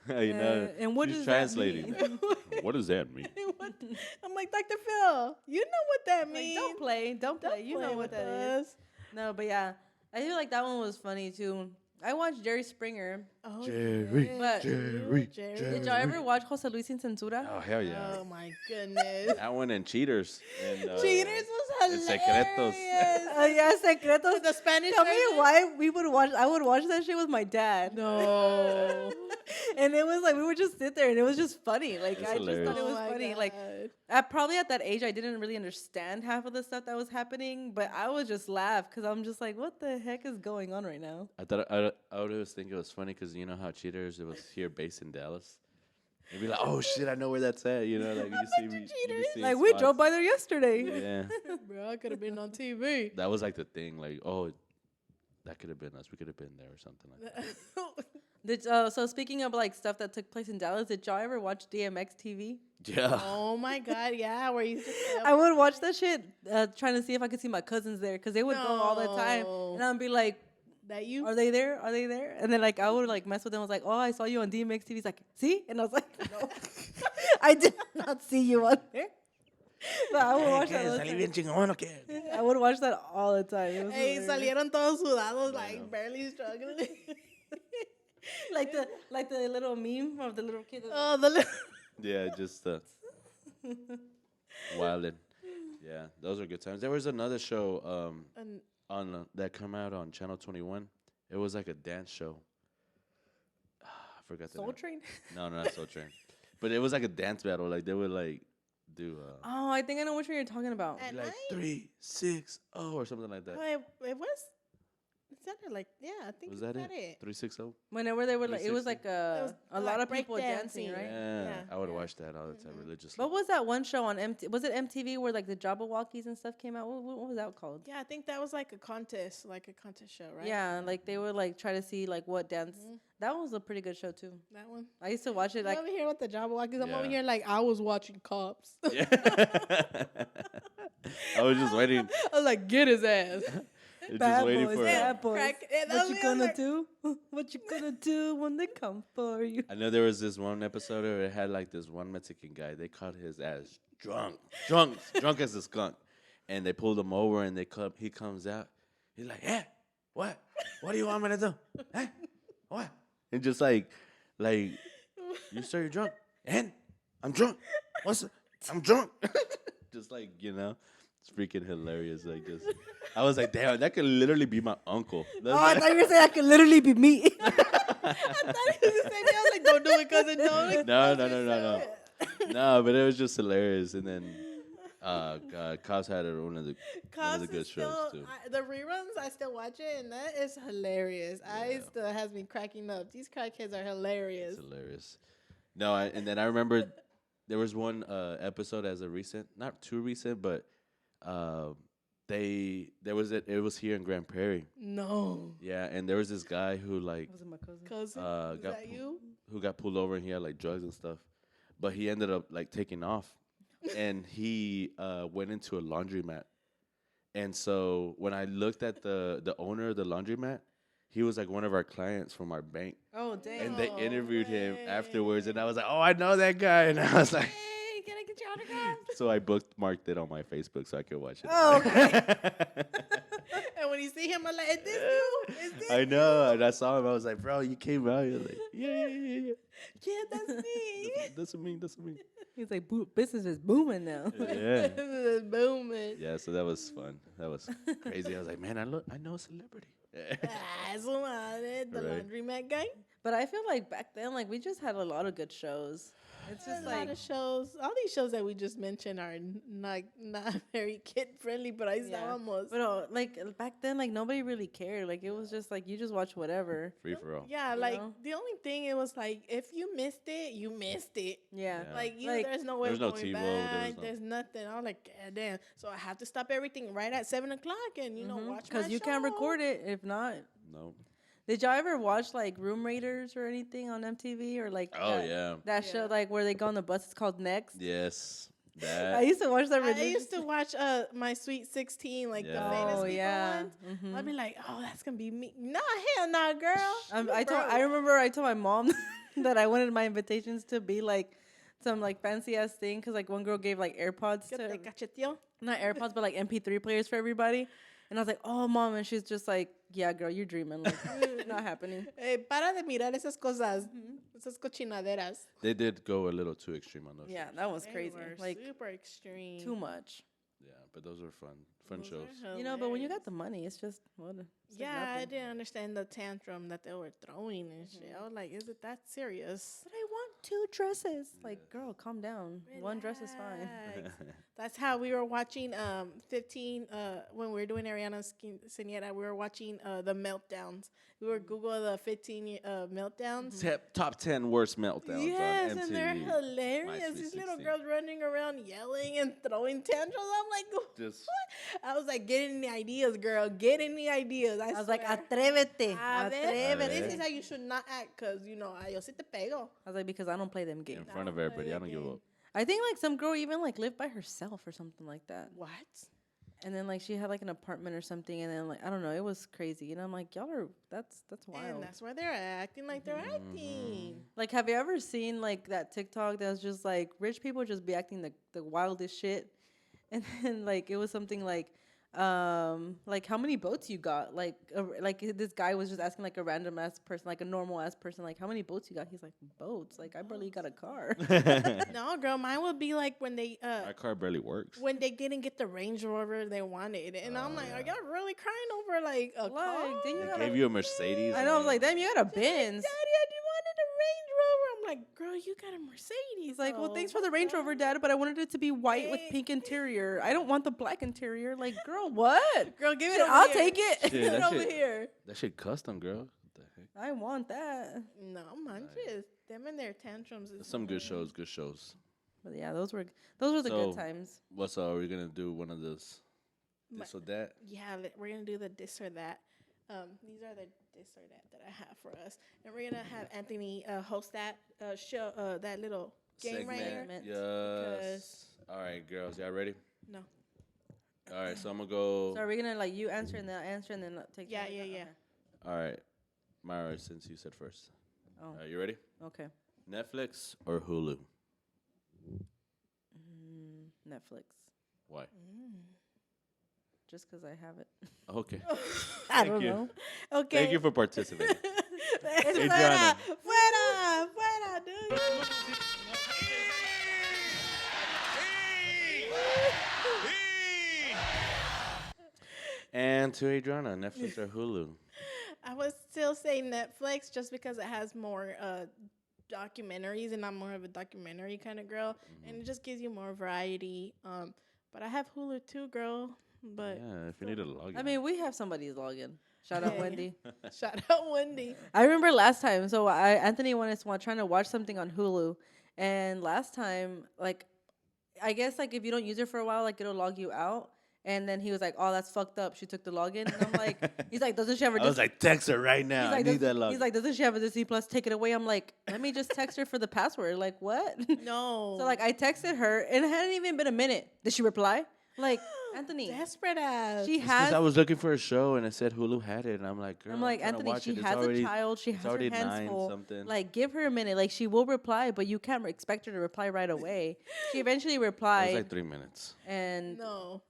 You know, and what she's does that translating mean? that. What does that mean? What? I'm like, Dr. Phil, you know what that Like, means. don't play. You play know what with that is. us. No, but yeah, I feel like that one was funny too. I watched Jerry Springer. Oh, Jerry, But- Jerry. Did y'all ever watch Jose Luis Sin Censura? Oh, hell yeah. Oh my goodness. That one and Cheaters. And, Cheaters was hilarious. Secretos. Yeah, Secretos. The Spanish Tell me version? why we would watch. I would watch that shit with my dad. No. And it was like we would just sit there, and it was just funny. Like It's I just hilarious. thought it was Oh my funny. God. Like probably at that age, I didn't really understand half of the stuff that was happening, but I would just laugh because I'm just like, what the heck is going on right now? I thought I would always think it was funny because you know how Cheaters, it was here based in Dallas. You'd be like, oh shit, I know where that's at. You know, like you see me. Like we drove by there yesterday. Yeah, Bro, I could have been on TV. that was like the thing. Like, oh, that could have been us. We could have been there or something like that. So speaking of like stuff that took place in Dallas, did y'all ever watch DMX TV? Yeah. Oh my God, yeah, where you just I would watch that shit trying to see if I could see my cousins there because they would go all the time, No. and I'd be like, that you "Are they there? Are they there?" And then like I would like mess with them. I was like, "Oh, I saw you on DMX TV." He's like, "See?" And I was like, "No, I did not see you on there." But I would watch that all the time. I would watch that all the time. It was Hey, hilarious. salieron todos sudados, like barely struggling. like the little meme of the little kid. Oh, the little Yeah, just wildin'. Yeah, those are good times. There was another show and on that come out on Channel 21. It was like a dance show. I forgot the Soul name. Train. No, not Soul Train. But it was like a dance battle. Like they would like do Oh, I think I know which one you're talking about. At like night? 3, 6, or something like that. Oh, it was. It sounded like I think Was it's that it? 360? Whenever they were like, it was 360. like was a like lot of break people dancing, dancing. right? Yeah, Yeah. I would watch that all the time religiously. What was that one show on Was it MTV where like the Jabberwockies and stuff came out? What was that called? Yeah, I think that was like a contest show, right? Yeah, like they would like try to see like what dance. That was a pretty good show too. That one. I used to watch it I'm like over here with the Jabberwockies. I'm over Yeah. here like I was watching Cops. Yeah. I was just waiting. I was like, get his ass. Just waiting for bad boys. Crack- yeah, that What was you me, I was gonna like- do? What you gonna do when they come for you? I know there was this one episode where it had like this one Mexican guy. They caught his ass drunk as a skunk, and they pulled him over. And he comes out. He's like, "Yeah, what do you want me to do? Hey, what?" And just like, you sir, you're drunk, and I'm drunk. I'm drunk. Just like it's freaking hilarious. Like just, I was like, damn, that could literally be my uncle. That's Oh, I thought you were saying that could literally be me. I thought he was the same thing. I was like, don't do it, cousin. Don't. No. No, but it was just hilarious. And then, God, Cops had one of the good shows too. The reruns, I still watch it, and that is hilarious. I still has me cracking up. These crackheads are hilarious. It's hilarious. No, and then I remember there was one episode as a recent, not too recent, but it was here in Grand Prairie. No. Yeah, and there was this guy who like Was it my cousin? Cousin, is got that you? who got pulled over and he had like drugs and stuff, but he ended up like taking off, and he went into a laundromat, and so when I looked at the owner of the laundromat, he was like one of our clients from our bank, Oh dang. and they No interviewed him way. afterwards, and I was like, oh, I know that guy, and I was like, Hey, can I get your autograph? so I bookmarked it on my Facebook so I could watch it. Oh, okay. And when you see him, I'm like, is this you? Is this I know, and I saw him. I was like, bro, you came out. You're like, yeah. Yeah, that's me. That's me. He's like, business is booming now. Yeah. This is booming. Yeah, so that was fun. That was crazy. I was like, man, I know a celebrity. Su madre, the Right. laundromat guy. But I feel like back then, like we just had a lot of good shows. It's There's just a lot like of shows. All these shows that we just mentioned are not very kid friendly, but I estábamos. But like back then, like nobody really cared. Like it was just like you just watch whatever. Free for all. Yeah, You like know? the only thing it was like if you missed it, you missed it. Yeah. Yeah. Like Like, there's no way there's of no going TiVo, back. there's no- There's nothing. I was like, God damn. So I have to stop everything right at 7 o'clock and watch because you can't record it if not. No. Did y'all ever watch like Room Raiders or anything on MTV or like? Oh, yeah. That show like where they go on the bus. It's called Next. Yes. I That. used to watch that. I used religiously. to watch My Sweet 16, like the Yeah. famous Oh people yeah. ones. Mhm. I'd be like, oh, that's gonna be me. Nah, hell nah, girl. You I remember I told my mom that I wanted my invitations to be like some like fancy ass thing because like one girl gave like AirPods Que te to cacheteó. not AirPods but like MP3 players for everybody. And I was like, oh, Mom. And she's just like, yeah, girl, you're dreaming. Like, not happening. Para de mirar esas cosas, esas cochinaderas. They did go a little too extreme on those. Yeah, shows. that was They crazy. were Like, super extreme. too much. Yeah, but those were fun Those shows. are You know, but when you hilarious. got the money, it's just, what? Yeah, I didn't understand the tantrum that they were throwing and shit. I was like, is it that serious? But I want 2 dresses. Like, girl, calm down. One dress is fine. Relax. That's how we were watching 15 when we were doing Ariana's Quinceañera, we were watching the meltdowns. We were Google the 15 meltdowns. Top 10 worst meltdowns Yes, on MTV. and they're My hilarious. Sweet These little 16. girls running around yelling and throwing tantrums. I'm like, Just I was like, get any ideas, girl. Get any ideas. I was like, swear. atrévete. A ver, Atrévete. this is how you should not act, because, you know, yo sí te pego. I was like, because I don't play them games. in front of everybody. I don't give up. I think like some girl even like lived by herself or something like that. What? And then like she had like an apartment or something, and then like I don't know, it was crazy. And I'm like, y'all are that's wild. And that's why they're acting like they're acting. Like, have you ever seen like that TikTok that's just like rich people just be acting the wildest shit? And then like it was something like how many boats you got? Like this guy was just asking like a random ass person, like a normal ass person, like how many boats you got? He's like, boats? Like I barely got a car. No, girl, mine would be like when they My car barely works. when they didn't get the Range Rover they wanted, and I'm like, yeah. are y'all really crying over like a car? Then you They got gave you a Mercedes. I know, I was like, damn, you got a Benz. Daddy, I just wanted a Range Rover. I'm like, girl, you got a Mercedes. He's like, well, though. thanks for the Range Rover, Dad, but I wanted it to be white with pink interior. I don't want the black interior. Like, girl, what? Girl, give it Shit, over I'll here. take it. Shit, Give it that over shit- here. That shit custom, girl. What the heck? I want that. No, man, just them and their tantrums. Is Some good shows. Good shows. But yeah, those were the So- good times. What's are we gonna do? One of those. This or that. Yeah, we're gonna do the this or that. These are the this or that I have for us, and we're gonna have Anthony host that show, that little game right here. Segment. Yes. All right, girls. Y'all ready? No. All right. So I'm gonna go. So are we gonna like you answer and then I'll answer and then take? Yeah, turns? yeah, yeah. Okay. All right, Myra. Since you said first. Oh. All right, you ready? Okay. Netflix or Hulu? Netflix. Why? Just because I have it. Okay. I Thank don't you. know. Okay. Thank you for participating. Fuera, fuera, fuera, dude. And to Adriana, Netflix or Hulu? I would still say Netflix just because it has more documentaries, and I'm more of a documentary kind of girl, and it just gives you more variety. But I have Hulu too, girl. But Yeah, if you need a login. I mean, we have somebody's login. Shout out Yeah. Wendy. shout out Wendy. I remember last time. So Anthony wanted to trying to watch something on Hulu, and last time, like, I guess like if you don't use it for a while, like it'll log you out. And then he was like, "Oh, that's fucked up." She took the login, and I'm like, "He's like, doesn't she have a?" I was like, text her right now. I need that login. He's like, "Doesn't she have a Disney Plus? Take it away." I'm like, "Let me just text her for the password." Like, what? No. So like, I texted her, and it hadn't even been a minute. Did she reply? Like, Anthony, desperate ass. she Because has. I was looking for a show and it said Hulu had it, and I'm like, girl, I'm like, trying to Anthony, watch she it. It's has already, a child. She it's has her already hands 9 full. something. Like, give her a minute. Like, she will reply, but you can't expect her to reply right away. She eventually It was replied, like 3 minutes. and No,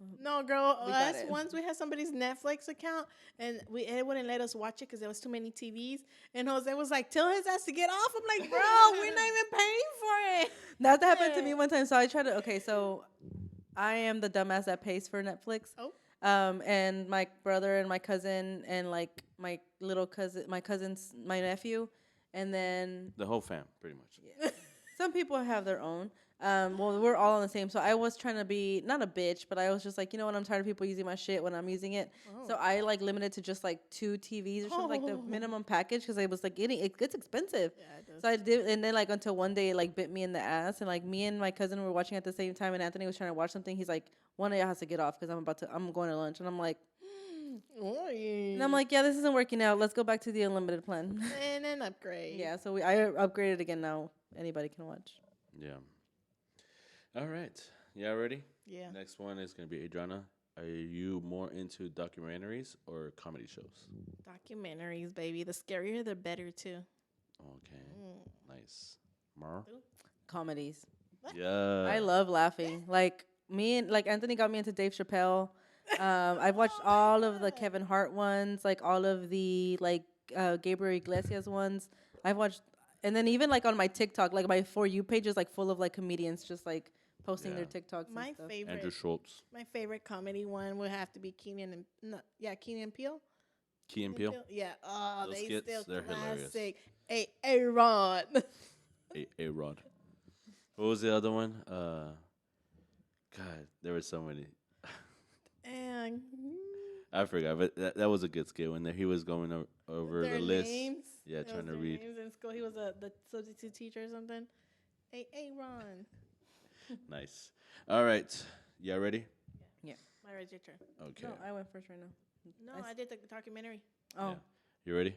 girl. We got Us it. once we had somebody's Netflix account, and it wouldn't let us watch it because there was too many TVs. And Jose was like, "Tell his ass to get off." I'm like, "Bro, we're not even paying for it." that happened to me one time. So I tried to. Okay, so I am the dumbass that pays for Netflix. Oh. And my brother and my cousin and like my little cousin, my cousins, my nephew, and then The whole fam, pretty much. some people have their own. Well, we're all on the same. So I was trying to be not a bitch, but I was just like, you know what? I'm tired of people using my shit when I'm using it. So I like limited to just like 2 TVs or something, like the minimum package, because I was like, it gets expensive. Yeah, it does. So I did, and then like until one day it like bit me in the ass, and like me and my cousin were watching at the same time, and Anthony was trying to watch something. He's like, one of y'all has to get off because I'm going to lunch, and I'm like, yeah, this isn't working out. Let's go back to the unlimited plan. And an upgrade. Yeah, so I upgraded again now. Anybody can watch. Yeah. All right. Yeah, ready? Yeah. Next one is going to be Adriana. Are you more into documentaries or comedy shows? Documentaries, baby. The scarier, the better too. Okay. Nice. Mar? Comedies. Yeah. I love laughing. Like me and like Anthony got me into Dave Chappelle. I've watched all of the Kevin Hart ones, like all of the Gabriel Iglesias ones. I've watched, and then even like on my TikTok, like my For You page is like full of like comedians just like posting their Yeah. TikToks and My stuff. favorite, Andrew Schultz, my favorite comedy one would have to be Keenan and no, yeah, Keenan and Peele. Key and Peele. Yeah. Oh, Those they skits, still they're hilarious. classic. Hey, Ron. A Rod. What was the other one? God, there were so many. And I forgot, but that was a good skit when he was going over their the list. names. Yeah, That trying was to their read. names in school. He was the substitute teacher or something. Hey, Ron. Nice. All right, y'all ready? Myra's your turn. Okay. No, I went first right now. No, I did the documentary. Oh, Yeah. You ready?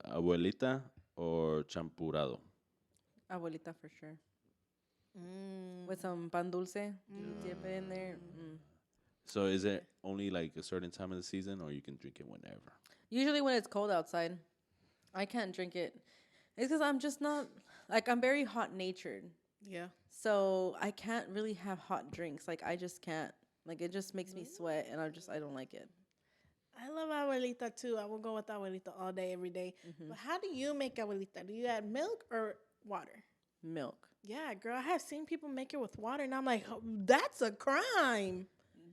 Abuelita or champurrado? abuelita for sure. Mm. With some pan dulce, dip in there. So is it only like a certain time of the season, or you can drink it whenever? Usually when it's cold outside, I can't drink it. It's because I'm just not, like, I'm very hot natured. Yeah. So I can't really have hot drinks. Like, I just can't. Like, it just makes me sweat, and I don't like it. I love abuelita too. I will go with abuelita all day, every day. But how do you make abuelita? Do you add milk or water? Milk. Yeah, girl, I have seen people make it with water, and I'm like, oh, that's a crime.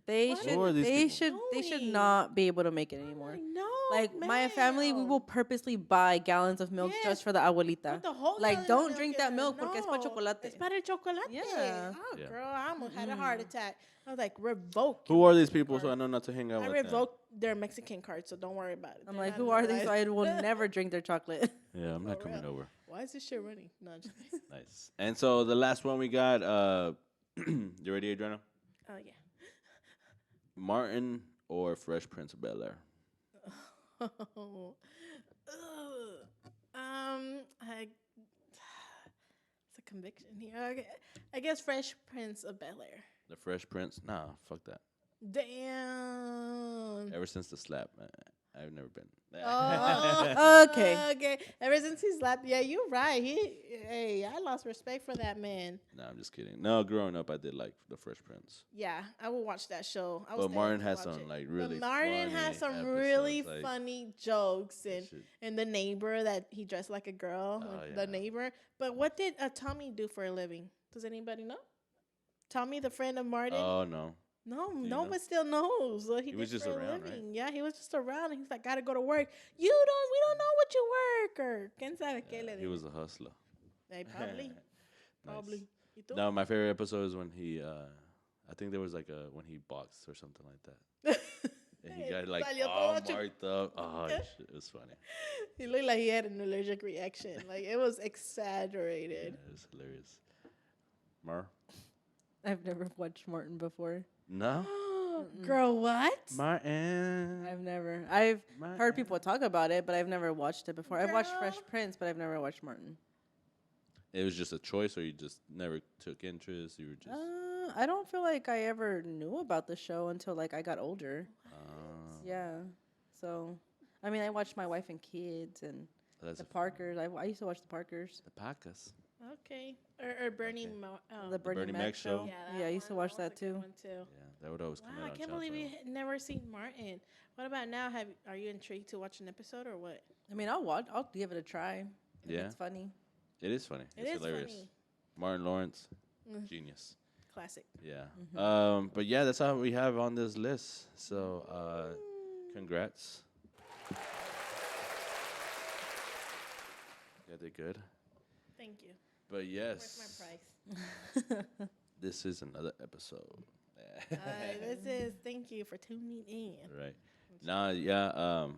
They What? should. Who are these They people? should. They should Doing? not be able to make it anymore. No, Like my family, we will purposely buy gallons of milk Yes. just for the abuelita. Put the whole Like, gallon of don't milk drink in that there. milk porque es pa' No, chocolate. It's para chocolate. Yeah. Oh, Yeah. girl, I almost had a heart attack. I was like, revoke. Who are these people? So I know not to hang out I with them. revoked their Mexican card, so don't worry about it. I'm They're like, not who in are my these? So life. I will never drink their chocolate. Yeah, I'm not For coming real. over. Why is this shit running? No, just Nice. And so the last one we got. You ready, Adriana? oh yeah. Martin or Fresh Prince of Bel Air? It's a conviction here. I guess Fresh Prince of Bel Air. The Fresh Prince? Nah, fuck that. Damn. Ever since the slap, I've never been. Oh, Okay. Okay. Ever since he slapped, yeah, you're right. Hey, I lost respect for that man. No, I'm just kidding. No, growing up, I did like the Fresh Prince. Yeah, I will watch that show. I will But stay Martin up to has watch some it. like But really. Martin funny has some episodes, really like, funny jokes shit. and the neighbor that he dressed like a girl, Oh, the yeah. neighbor. But what did Tommy do for a living? Does anybody know? Tommy, the friend of Martin. Oh no. No, you no know? one still knows what he He was did just for a around, right? living. Yeah, he was just around. And he's like, gotta go to work. We don't know what you work or quién sabe qué le He digo. was a hustler. Hey, probably, Nice. probably. ¿Y tú? No, my favorite episode is when he. I think there was like when he boxed or something like that. And he got like Salió all todo marked up. Oh, shit, it was funny. He looked like he had an allergic reaction. Like it was exaggerated. Yeah, it was hilarious. Mar? I've never watched Martin before. No? Girl, what? Martin. I've never. I've heard people talk about it, but I've never watched it before. I've watched Fresh Girl. Prince, but I've never watched Martin. It was just a choice, or you just never took interest? You were just. I don't feel like I ever knew about the show until like I got older. Yeah. So, I mean, I watched My Wife and Kids and That's the Parkers. I used to watch the Parkers. the podcast. Okay. Or Bernie. Okay. The Bernie, Bernie Mac Mac show. show? Yeah, I used to watch was that a good too. one too. Yeah, that would always come Wow, out I on can't Channel believe you 12. had never seen Martin. What about now? Are you intrigued to watch an episode or what? I mean, I'll give it a try. If Yeah. It's funny. It is funny. It It's is hilarious. funny. Martin Lawrence, genius. Classic. Yeah. But yeah, that's all we have on this list. So, congrats. Yeah, did good. Thank you. But Where's yes, my price? this is another episode. This is thank you for tuning in. Right. Nah, yeah. A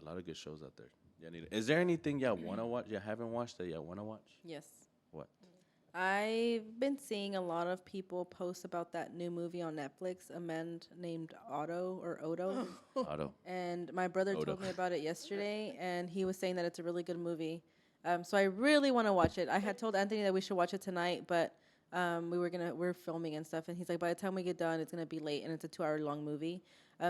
lot of good shows out there. Yeah, is there anything y'all wanna watch? You haven't watched that y'all wanna watch? Yes. What? I've been seeing a lot of people post about that new movie on Netflix, a man named Odo. Otto. And my brother Odo. told me about it yesterday, and he was saying that it's a really good movie. So I really want to watch it. I had told Anthony that we should watch it tonight, but we're filming and stuff, and he's like, by the time we get done, it's gonna be late, and it's a 2-hour long movie.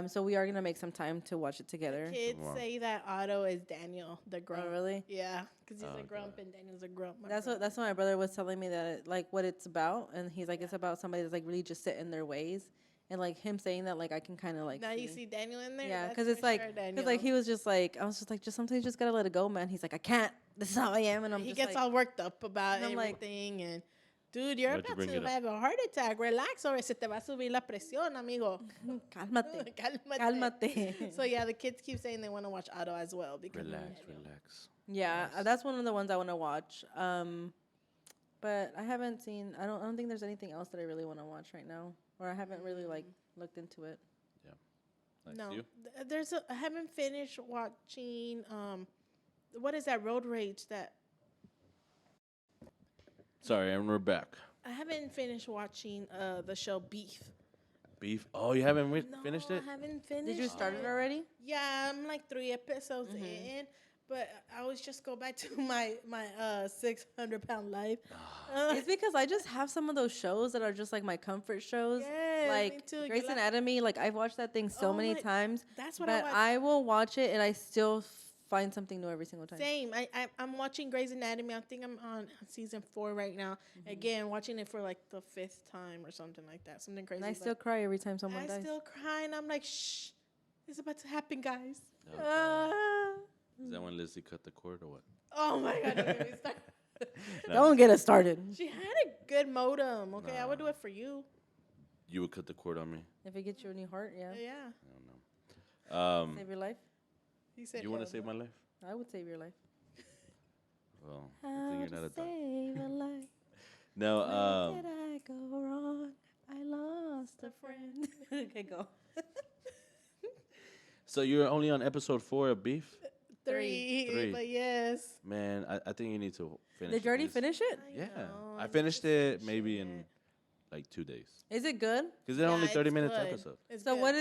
So we are gonna make some time to watch it together. Kids Wow. say that Otto is Daniel, the grump. Oh, really? Yeah, because he's Oh, a grump God. and Daniel's a grump. That's what my brother was telling me that like what it's about, and he's like it's about somebody that's like really just set in their ways, and like him saying that like I can kind of like Now you see Daniel in there. yeah, That's because it's for like sure because Daniel. like he was just like I was just like just sometimes you just gotta let it go, man. He's like I can't. This is how I am, and I'm he just gets like, all worked up about And I'm like- everything and. Dude, you're Why'd you about bring to it up? have a heart attack. Relax or se te va a subir la presión, amigo. cálmate, Cálmate. cálmate. So yeah, the kids keep saying they want to watch Otto as well because of Relax, Daniel. relax. Yeah, Nice. that's one of the ones I want to watch. But I haven't seen. I don't think there's anything else that I really want to watch right now, or I haven't really like looked into it. Nice. No, You? I haven't finished watching. What is that road rage that Sorry, and we're back. I haven't finished watching? The show Beef. Beef. Oh, you haven't No, finished it? I haven't finished. Did you start it it. already? Yeah, I'm like 3 episodes in, but I always just go back to my 600-pound life. It's because I just have some of those shows that are just like my comfort shows. Yes, me Like too. Grey's You're like- Anatomy, like I've watched that thing so Oh many my- times. That's what But I watch. I will watch it and I still find something new every single time. Same. I'm watching Grey's Anatomy. I think I'm on season 4 right now. Again, watching it for like the 5th time or something like that. Something crazy. And I but still cry every time someone I dies. still cry and I'm like, shh, it's about to happen, guys. Okay. Ah. Is that when Lizzie cut the cord or what? Oh my god! Don't get me started. Don't get us started. She had a good modem. Okay, I would do it for you. You would cut the cord on me? If it gets you a new heart, yeah. Yeah. I don't know. Save your life. He said, You want to hell save no. my life? I would save your life. Well, I How think to you're not a dog. save a life. No, Where did I go wrong? I lost a friend. Okay, go. so you're only on episode 4 of Beef? Three, but yes. Man, I think you need to finish Did you already this. finish it? I Yeah. know, I I'm finished just it finishing maybe in it. like 2 days. Is it good? Because they're only Yeah, 30 it's minutes good. episode. It's So good. what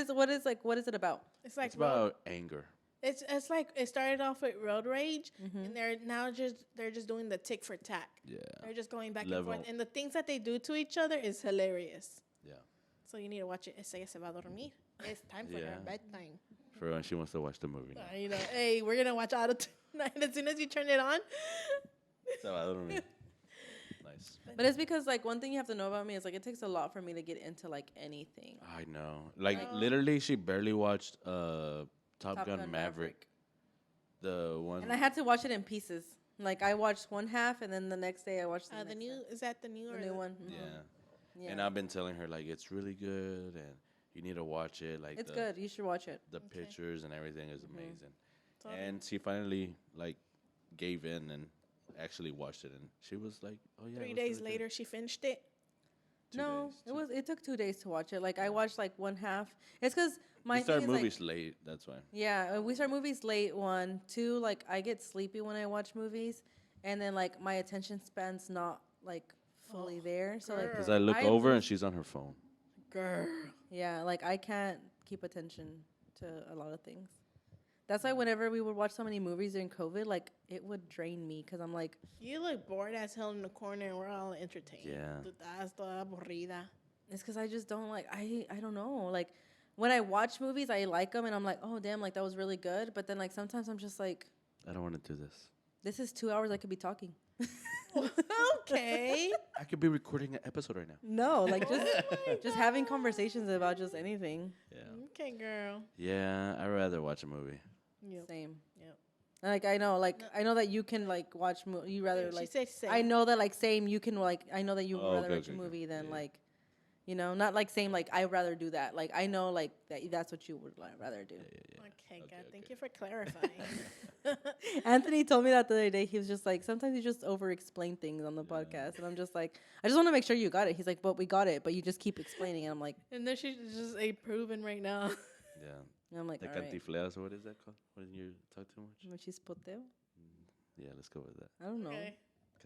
is it about? It's like It's about anger. it's like it started off with road rage, Mm-hmm. and they're just doing the tick for tack. Yeah. They're just going back Level. and forth, and the things that they do to each other is hilarious. Yeah. So you need to watch it. Ella se va a dormir. It's time for her Yeah. bedtime. For when she wants to watch the movie. now. You know, hey, we're gonna watch Auto tonight. As soon as you turn it on. So I don't know. Nice. But it's because like one thing you have to know about me is like it takes a lot for me to get into like anything. I know. Like Oh. literally, she barely watched Top Gun Maverick. The one. And I had to watch it in pieces. Like I watched one half and then the next day I watched the, The next new half. is that the new The or new one. Mhm. Yeah. Yeah. And I've been telling her like it's really good and you need to watch it. Like It's the, good. You should watch it. The Okay. pictures and everything is amazing. Totally. And she finally like gave in and actually watched it and she was like, "Oh yeah." 3 it was days really good." later, she finished it. 2 No, days, it took 2 days to watch it. Like I watched like one half. It's because my We start thing is, like, movies late. That's why. yeah, we start movies late. 1, 2, like I get sleepy when I watch movies, and then like my attention span's not like fully there. So like, Because I look I over lose- and she's on her phone. Girl. yeah, like I can't keep attention to a lot of things. That's why whenever we would watch so many movies during COVID, like it would drain me because I'm like, You look bored as hell in the corner and we're all entertained. Yeah. Tú estás toda aburrida. it's because I just don't like I don't know like when I watch movies I like them and I'm like, oh damn, like that was really good. But then like sometimes I'm just like, I don't want to do this. this is 2 hours I could be talking. Okay. I could be recording an episode right now. No, like just having conversations about just anything. Yeah. Okay, girl. Yeah, I'd rather watch a movie. Yep. Same. Yep. Like I know that you can like watch. You rather She like. said same. I know that like same. You can like. I know that you Oh, rather okay, watch a okay, movie than yeah. like, you know, not like same. Like I rather do that. Like I know like that's what you would rather do. Okay, God, Okay, thank okay. you for clarifying. Anthony told me that the other day. He was just like, sometimes you just over explain things on the podcast, and I'm just like, I just want to make sure you got it. He's like, but we got it, but you just keep explaining, and I'm like, And then she's just proven right now. Yeah. and I'm like, The all right. cantifleas, what is that called? When you talk too much? Mochispoteo? Yeah, let's go with that. I don't know. Okay.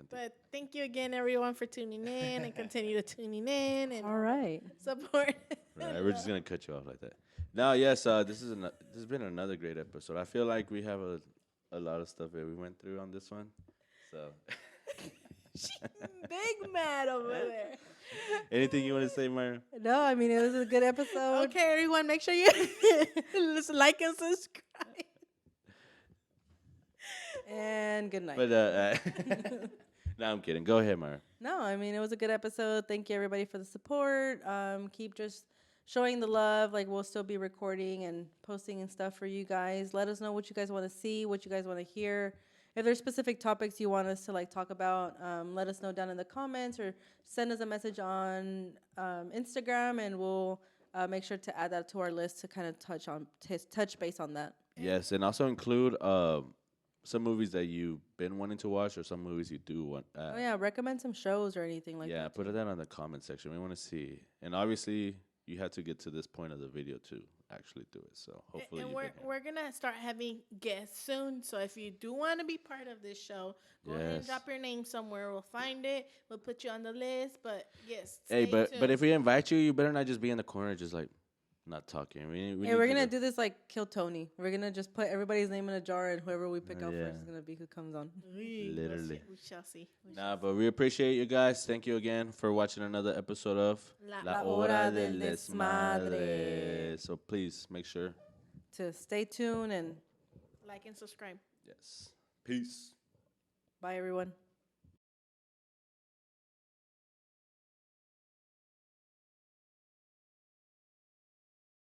Cantif- But thank you again, everyone, for tuning in and continue to tuning in and All right. support. Right, we're just gonna cut you off like that. No, yes, this has been another great episode. I feel like we have a lot of stuff that we went through on this one. So Big mad over there. Anything you want to say, Mayra? No, I mean, it was a good episode. Okay, everyone, make sure you like and subscribe. And good night. But no, I'm kidding. Go ahead, Mayra. No, I mean, it was a good episode. Thank you, everybody, for the support. Keep just showing the love. Like, we'll still be recording and posting and stuff for you guys. Let us know what you guys want to see, what you guys want to hear. If there's specific topics you want us to, like, talk about, let us know down in the comments or send us a message on Instagram, and we'll make sure to add that to our list to kind of touch base on that. Yes, and also include some movies that you've been wanting to watch or some movies you do want. Oh, yeah, recommend some shows or anything like that. Yeah, put it down in the comment section. We want to see. And obviously, you had to get to this point of the video to actually do it. So hopefully, and we're gonna start having guests soon. So if you do want to be part of this show, go ahead and drop your name somewhere. We'll find it. We'll put you on the list. But yes, hey, but if we invite you, you better not just be in the corner, just like not talking. We're gonna do this like Kill Tony. We're gonna just put everybody's name in a jar, and whoever we pick out first is gonna be who comes on. Literally. We shall see. But we appreciate you guys. Thank you again for watching another episode of La Hora del Desmadre. So please make sure to stay tuned and like and subscribe. yes. Peace. bye, everyone.